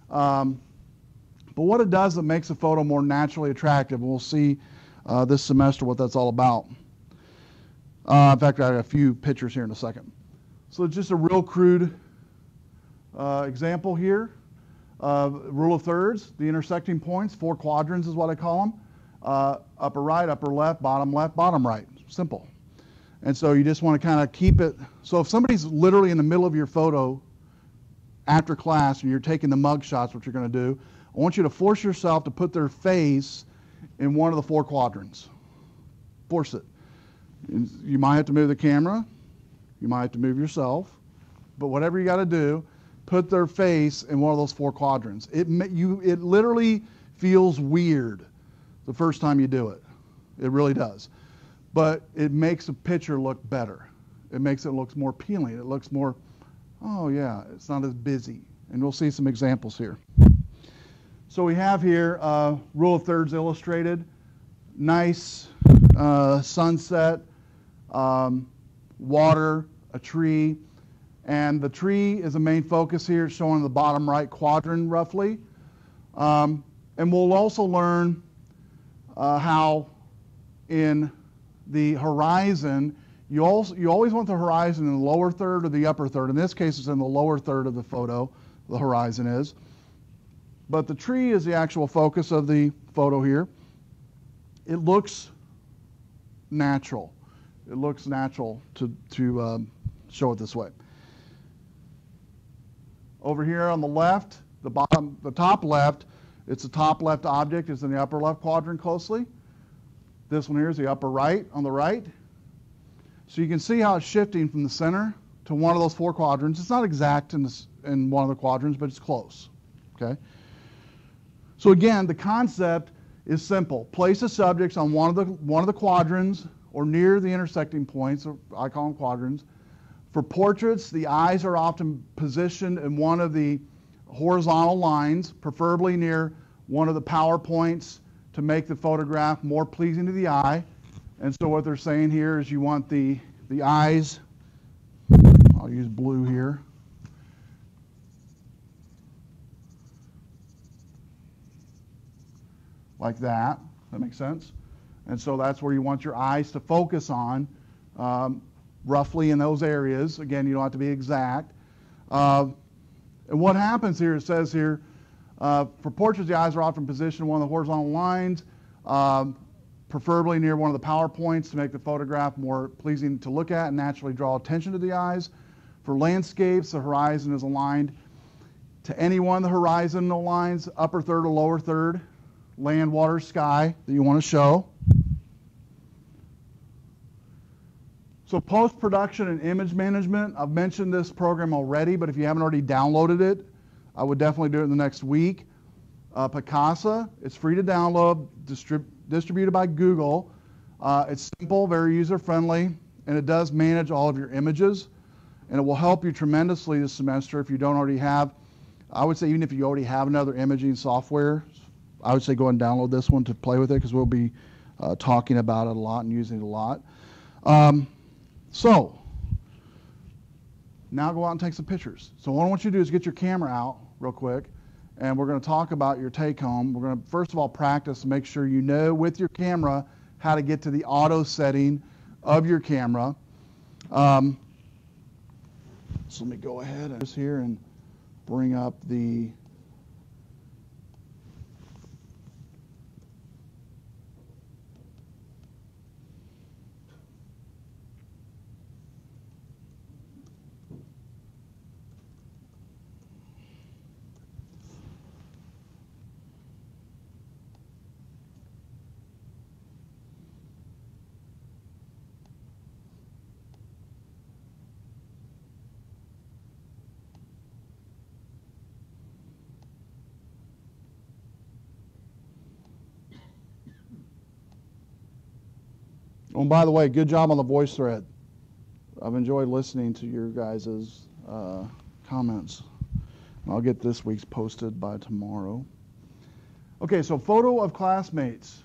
But what it does, it makes a photo more naturally attractive. We'll see this semester what that's all about. In fact, I have a few pictures here in a second. So it's just a real crude example here. Rule of thirds, the intersecting points, 4 quadrants is what I call them. Upper right, upper left, bottom right. Simple. And so you just want to kind of keep it. So if somebody's literally in the middle of your photo after class and you're taking the mug shots, what you're going to do, I want you to force yourself to put their face in one of the 4 quadrants. Force it. You might have to move the camera. You might have to move yourself. But whatever you got to do, put their face in one of those 4 quadrants. It literally feels weird the first time you do it. It really does. But it makes a picture look better. It makes it look more appealing. It looks more, oh yeah, it's not as busy. And we'll see some examples here. So we have here rule of thirds illustrated. Nice sunset, water, a tree. And the tree is the main focus here, showing the bottom right quadrant roughly. And we'll also learn how in the horizon, you always want the horizon in the lower third or the upper third. In this case, it's in the lower third of the photo, the horizon is. But the tree is the actual focus of the photo here. It looks natural. It looks natural to show it this way. Over here on the left, the top left, it's the top left object is in the upper left quadrant closely. This one here is the upper right on the right. So you can see how it's shifting from the center to one of those 4 quadrants. It's not exact in one of the quadrants, but it's close. Okay. So again, the concept is simple. Place the subjects on one of the quadrants or near the intersecting points, or I call them quadrants. For portraits, the eyes are often positioned in one of the horizontal lines, preferably near one of the power points to make the photograph more pleasing to the eye. And so what they're saying here is you want the eyes, I'll use blue here, like that. That makes sense? And so that's where you want your eyes to focus on, roughly in those areas. Again, you don't have to be exact. And what happens here, it says here, for portraits, the eyes are often positioned in one of the horizontal lines, preferably near one of the power points to make the photograph more pleasing to look at and naturally draw attention to the eyes. For landscapes, the horizon is aligned to any one of the horizontal lines, upper third or lower third, land, water, sky that you want to show. So post-production and image management, I've mentioned this program already, but if you haven't already downloaded it, I would definitely do it in the next week. Picasa, it's free to download, distributed by Google. It's simple, very user-friendly, and it does manage all of your images, and it will help you tremendously this semester if you don't already have. I would say even if you already have another imaging software, I would say go and download this one to play with it because we'll be talking about it a lot and using it a lot. So now go out and take some pictures. So what I want you to do is get your camera out real quick, and we're going to talk about your take-home. We're going to first of all practice and make sure you know with your camera how to get to the auto setting of your camera. So let me go ahead and just here and bring up the Oh, and by the way, good job on the voice thread. I've enjoyed listening to your guys' comments. I'll get this week's posted by tomorrow. Okay, so photo of classmates.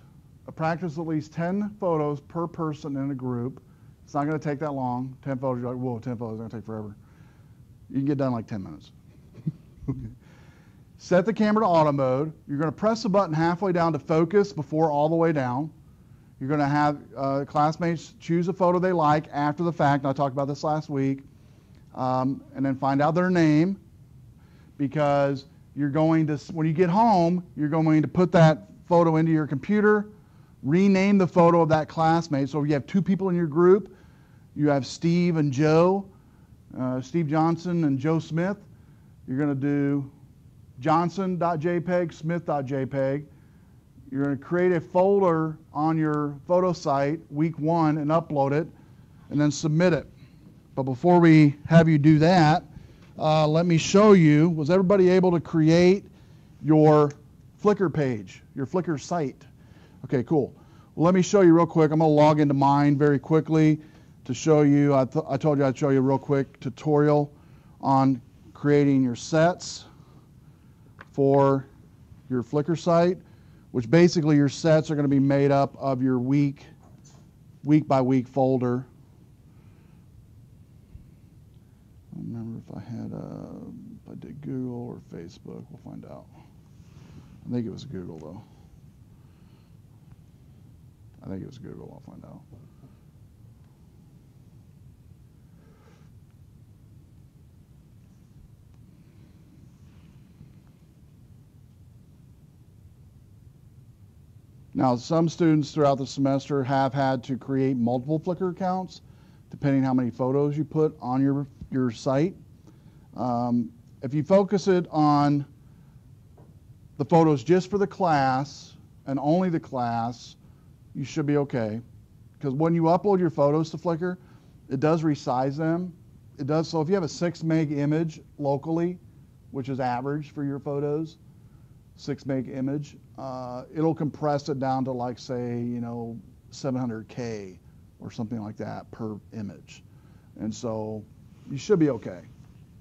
Practice at least 10 photos per person in a group. It's not going to take that long. 10 photos, you're like, whoa, 10 photos is going to take forever. You can get done in like 10 minutes. Set the camera to auto mode. You're going to press the button halfway down to focus before all the way down. You're going to have classmates choose a photo they like after the fact. I talked about this last week. And then find out their name, because you're going to, when you get home, you're going to put that photo into your computer, rename the photo of that classmate. So if you have 2 people in your group, you have Steve and Joe, Steve Johnson and Joe Smith. You're going to do johnson.jpg, smith.jpg. You're going to create a folder on your photo site week 1 and upload it and then submit it. But before we have you do that, let me show you. Was everybody able to create your Flickr page, your Flickr site? Okay, cool. Well, let me show you real quick. I'm going to log into mine very quickly to show you. I told you I'd show you a real quick tutorial on creating your sets for your Flickr site, which basically your sets are going to be made up of your week by week folder. I don't remember if I did Google or Facebook. We'll find out. I think it was Google though. I think it was Google. I'll find out. Now, some students throughout the semester have had to create multiple Flickr accounts, depending how many photos you put on your site. If you focus it on the photos just for the class and only the class, you should be okay. Because when you upload your photos to Flickr, it does resize them. It does. So if you have a 6 meg image locally, which is average for your photos, 6 meg image, it'll compress it down to like, say, 700K or something like that per image. And so you should be okay.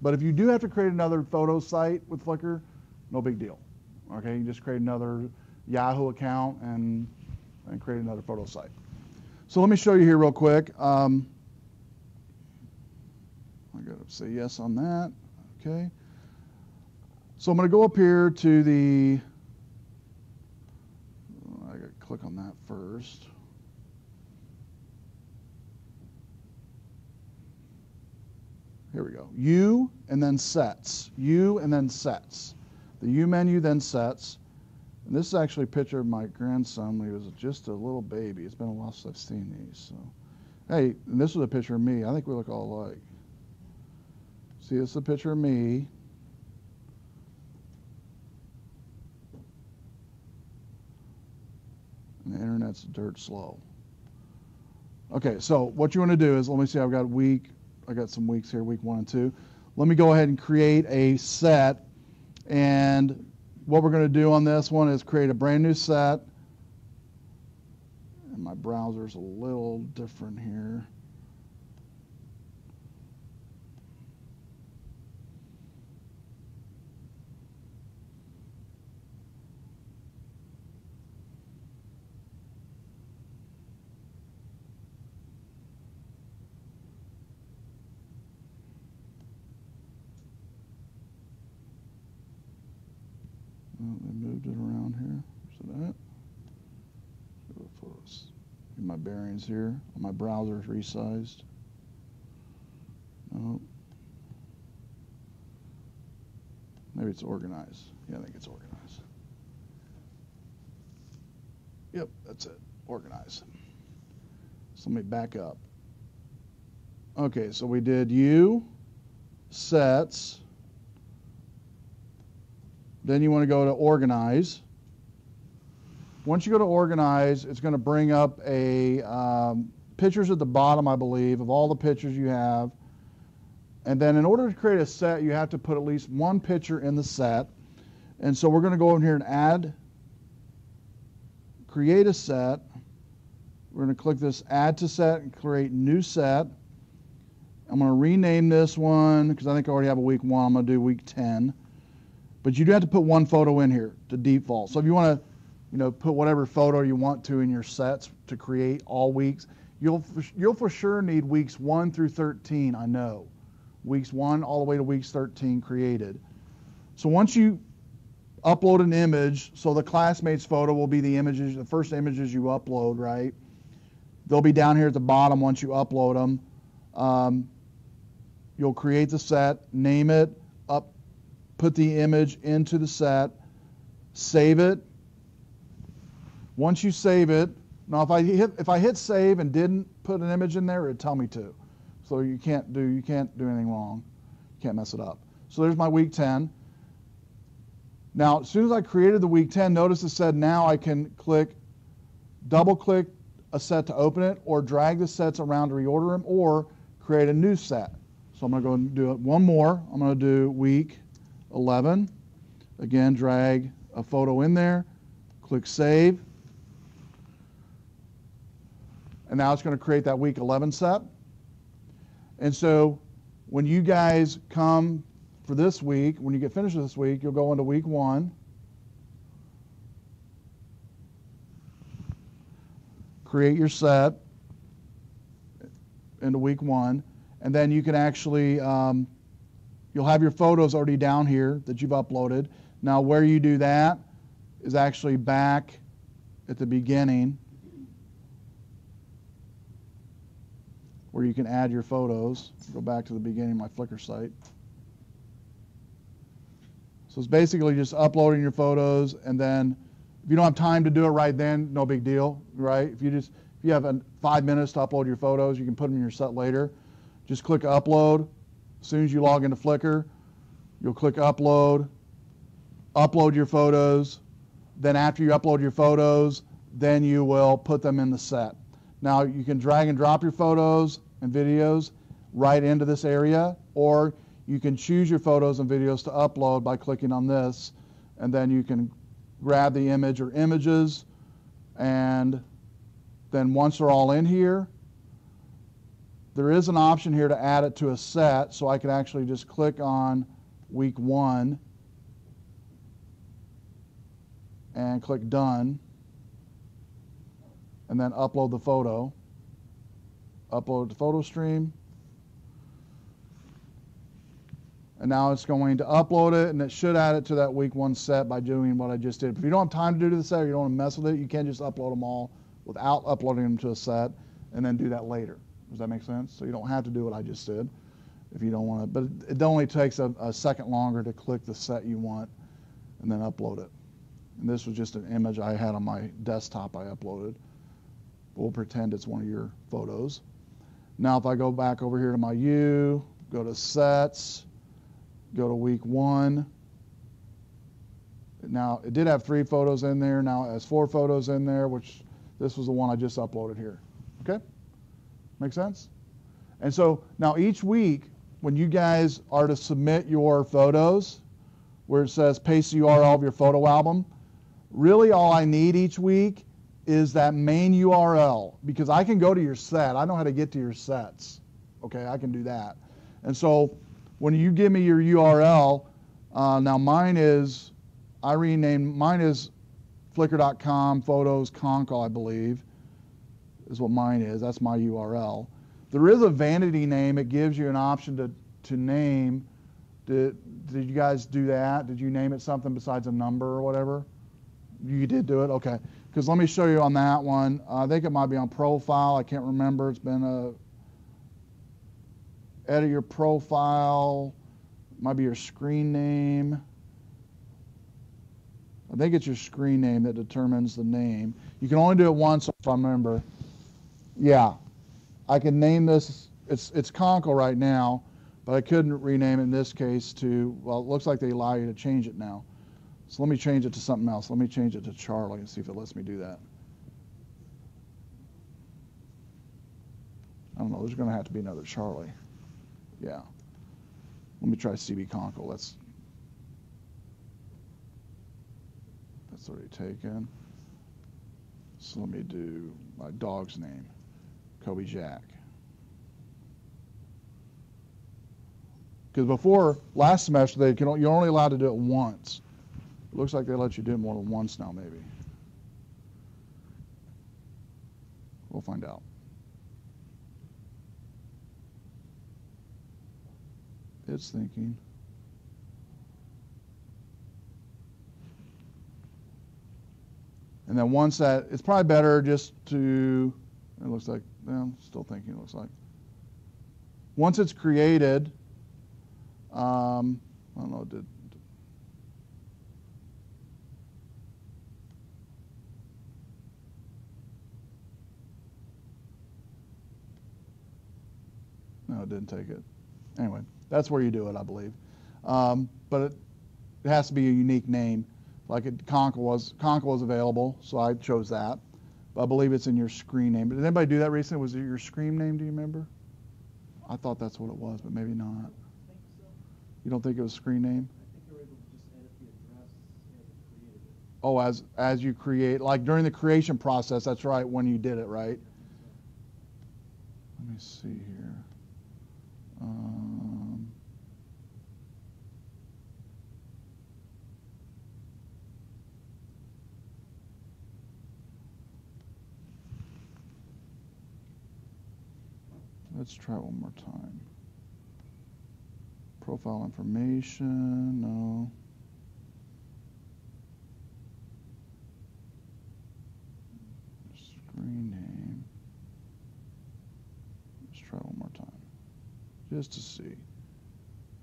But if you do have to create another photo site with Flickr, no big deal. Okay, you just create another Yahoo account and create another photo site. So let me show you here real quick. I gotta say yes on that. Okay. So I'm going to go up here to the, I got to click on that first. Here we go. U and then sets. U and then sets. The U menu, then sets. And this is actually a picture of my grandson when he was just a little baby. It's been a while since I've seen these. So, hey, and this was a picture of me. I think we look all alike. See, this is a picture of me. And the internet's dirt slow. Okay, so what you want to do is, let me see, I got some weeks here, week 1 and 2. Let me go ahead and create a set. And what we're going to do on this one is create a brand new set. And my browser's a little different here. They moved it around here. So that. Get my bearings here. My browser is resized. Nope. Maybe it's organized. Yeah, I think it's organized. Yep, that's it. Organized. So let me back up. Okay, so we did U, sets. Then you want to go to organize. Once you go to organize, it's going to bring up a pictures at the bottom, I believe, of all the pictures you have. And then in order to create a set, you have to put at least one picture in the set. And so we're going to go in here and create a set. We're going to click this add to set and create new set. I'm going to rename this one because I think I already have a week 1. I'm going to do week 10. But you do have to put one photo in here to default. So if you want to, put whatever photo you want to in your sets to create all weeks, you'll for sure need weeks 1 through 13. I know, weeks 1 all the way to weeks 13 created. So once you upload an image, so the classmates photo will be the first images you upload, right? They'll be down here at the bottom once you upload them. You'll create the set, name it, put the image into the set, save it. Once you save it, now if I hit save and didn't put an image in there, it'd tell me to. So you can't do anything wrong. You can't mess it up. So there's my week 10. Now, as soon as I created the week 10, notice it said now I can double click a set to open it, or drag the sets around to reorder them, or create a new set. So I'm going to go and do it one more. I'm going to do week 11. Again, drag a photo in there, click Save. And now it's going to create that week 11 set. And so when you guys come for this week, when you get finished with this week, you'll go into week 1. Create your set into week 1. And then you can actually, you'll have your photos already down here that you've uploaded. Now where you do that is actually back at the beginning, where you can add your photos. Go back to the beginning of my Flickr site. So it's basically just uploading your photos, and then if you don't have time to do it right then, no big deal, right? If you have 5 minutes to upload your photos, you can put them in your set later. Just click Upload. As soon as you log into Flickr, you'll click Upload, upload your photos. Then after you upload your photos, then you will put them in the set. Now you can drag and drop your photos and videos right into this area, or you can choose your photos and videos to upload by clicking on this, and then you can grab the image or images, and then once they're all in here, there is an option here to add it to a set, so I can actually just click on week 1 and click Done, and then upload the photo. Upload the photo stream. And now it's going to upload it, and it should add it to that week 1 set by doing what I just did. If you don't have time to do the set, or you don't want to mess with it, you can just upload them all without uploading them to a set, and then do that later. Does that make sense? So you don't have to do what I just did if you don't want to. But it only takes a second longer to click the set you want and then upload it. And this was just an image I had on my desktop I uploaded. We'll pretend it's one of your photos. Now if I go back over here to my U, go to Sets, go to week 1. Now it did have 3 photos in there. Now it has 4 photos in there, which this was the one I just uploaded here. Okay? Make sense? And so now each week, when you guys are to submit your photos, where it says paste the URL of your photo album, really all I need each week is that main URL, because I can go to your set. I know how to get to your sets. Okay, I can do that. And so when you give me your URL, now mine is, I renamed, mine is flickr.com photos concal, I believe, is what mine is. That's my URL. There is a vanity name. It gives you an option to name. Did you guys do that? Did you name it something besides a number or whatever? You did do it? Okay. Because let me show you on that one. I think it might be on profile. I can't remember. It's been edit your profile. Might be your screen name. I think it's your screen name that determines the name. You can only do it once if I remember. Yeah. I can name this. It's Concal right now, but I couldn't rename it in this case to, well, it looks like they allow you to change it now. So let me change it to something else. Let me change it to Charlie and see if it lets me do that. I don't know. There's going to have to be another Charlie. Yeah. Let me try CB Concal. That's already taken. So let me do my dog's name, Kobe Jack. Because before, last semester, you're only allowed to do it once. It looks like they let you do it more than once now, maybe. We'll find out. It's thinking. And then once that, it's probably better just to, it looks like, well, still thinking, it looks like. Once it's created, I don't know, no, it didn't take it. Anyway, that's where you do it, I believe. But it has to be a unique name. Like Concal was available, so I chose that. But I believe it's in your screen name. Did anybody do that recently? Was it your screen name, do you remember? I thought that's what it was, but maybe not. I think so. You don't think it was screen name? I think they were able to just edit the address as it created it. Oh, as you create, like during the creation process, that's right, when you did it, right? Let me see here. Let's try one more time. Profile information, no. Screen name. Let's try one more time, just to see.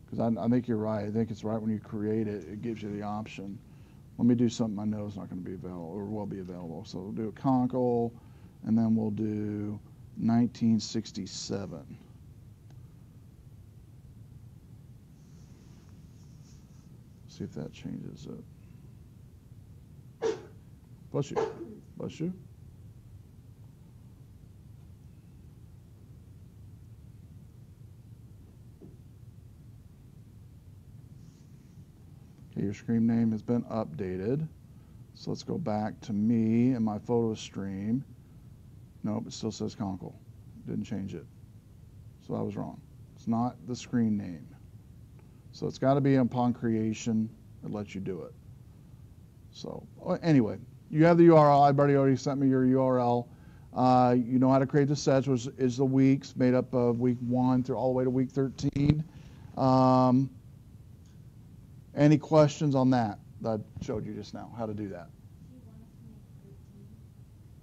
Because I think you're right. I think it's right when you create it, it gives you the option. Let me do something I know is not going to be available, or will be available. So we'll do a Conkle, and then we'll do 1967. See if that changes it. Bless you. Bless you. Okay, your screen name has been updated. So let's go back to me and my photo stream. Nope, it still says Conkle. Didn't change it. So I was wrong. It's not the screen name. So it's got to be upon creation. It lets you do it. So anyway, you have the URL. Everybody already sent me your URL. You know how to create the sets, which is the weeks made up of week 1 through all the way to week 13. Any questions on that I showed you just now, how to do that?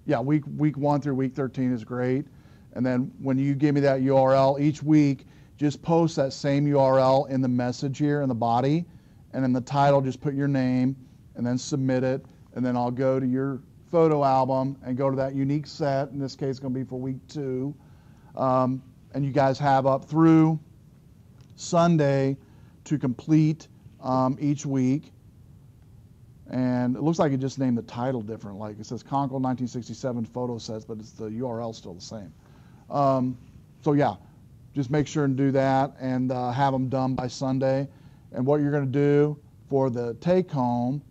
Yeah, week 1 through week 13 is great. And then when you give me that URL each week, just post that same URL in the message here in the body, and in the title just put your name and then submit it, and then I'll go to your photo album and go to that unique set. In this case, it's going to be for week 2. And you guys have up through Sunday to complete each week. And it looks like it just named the title different. Like it says Conkle 1967 photo sets, but it's the URL still the same. So yeah, just make sure and do that and have them done by Sunday. And what you're going to do for the take home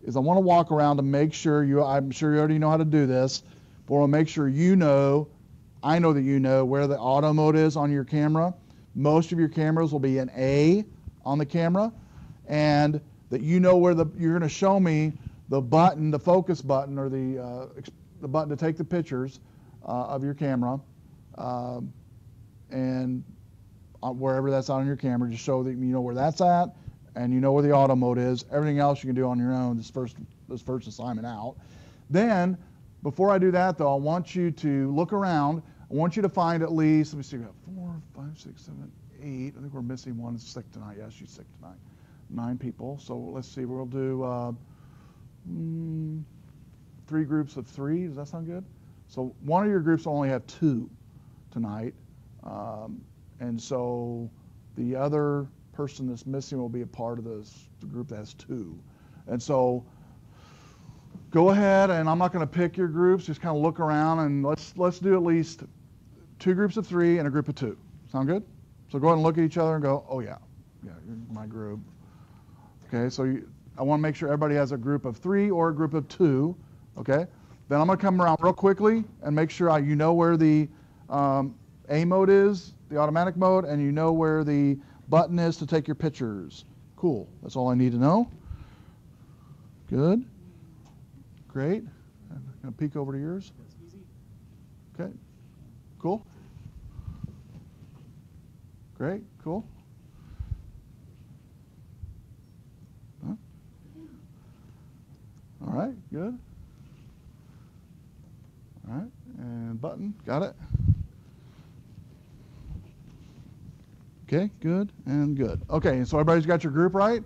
is I want to walk around to make sure I'm sure you already know how to do this, but I want to make sure I know that you know where the auto mode is on your camera. Most of your cameras will be an A on the camera, and that you know where you're going to show me the button, the focus button, or the button to take the pictures of your camera, and wherever that's on your camera, just show that you know where that's at, and you know where the auto mode is. Everything else you can do on your own. This first assignment out. Then, before I do that though, I want you to look around. I want you to find at least, let me see, we have 4, 5, 6, 7, 8. I think we're missing one. Is sick tonight. Yeah, she's sick tonight. 9 people. So let's see. We'll do 3 groups of 3. Does that sound good? So one of your groups will only have 2 tonight, and so the other person that's missing will be a part of the group that has 2. And so go ahead, and I'm not going to pick your groups. Just kind of look around, and let's do at least 2 groups of 3 and a group of 2. Sound good? So go ahead and look at each other and go, oh yeah, you're my group. Okay, so I want to make sure everybody has a group of 3 or a group of 2. Okay, then I'm going to come around real quickly and make sure you know where the A mode is, the automatic mode, and you know where the button is to take your pictures. Cool. That's all I need to know. Good. Great. I'm going to peek over to yours. That's easy. Okay. Cool. Great. Cool. Huh? All right. Good. All right. And button. Got it. Okay, good and good. Okay, so everybody's got your group right?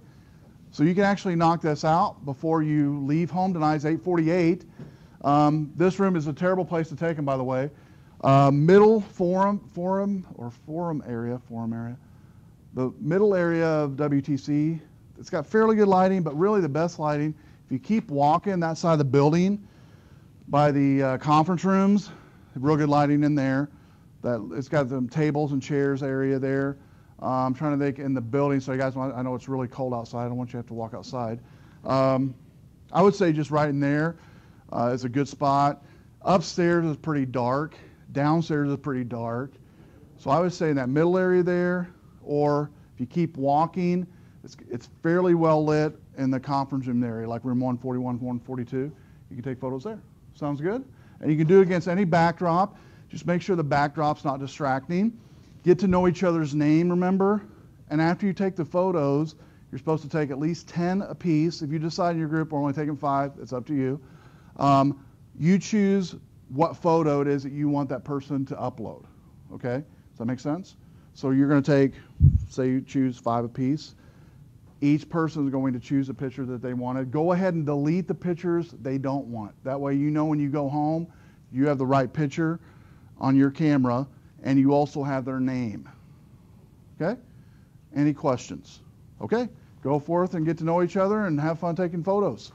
So you can actually knock this out before you leave home tonight. It's 8:48. This room is a terrible place to take them, by the way. Middle forum area. The middle area of WTC, it's got fairly good lighting, but really the best lighting, if you keep walking that side of the building by the conference rooms, real good lighting in there. It's got the tables and chairs area there. I'm trying to think in the building, so you guys, I know it's really cold outside. I don't want you to have to walk outside. I would say just right in there is a good spot. Upstairs is pretty dark. Downstairs is pretty dark. So I would say in that middle area there, or if you keep walking, it's fairly well lit in the conference room area, like room 141, 142. You can take photos there. Sounds good? And you can do it against any backdrop. Just make sure the backdrop's not distracting. Get to know each other's name, remember? And after you take the photos, you're supposed to take at least 10 apiece. If you decide in your group we're only taking 5, it's up to you. You choose what photo it is that you want that person to upload. Okay? Does that make sense? So you're going to take, say you choose 5 apiece. Each person is going to choose a picture that they wanted. Go ahead and delete the pictures they don't want. That way you know when you go home, you have the right picture on your camera, and you also have their name. Okay? Any questions? Okay? Go forth and get to know each other and have fun taking photos.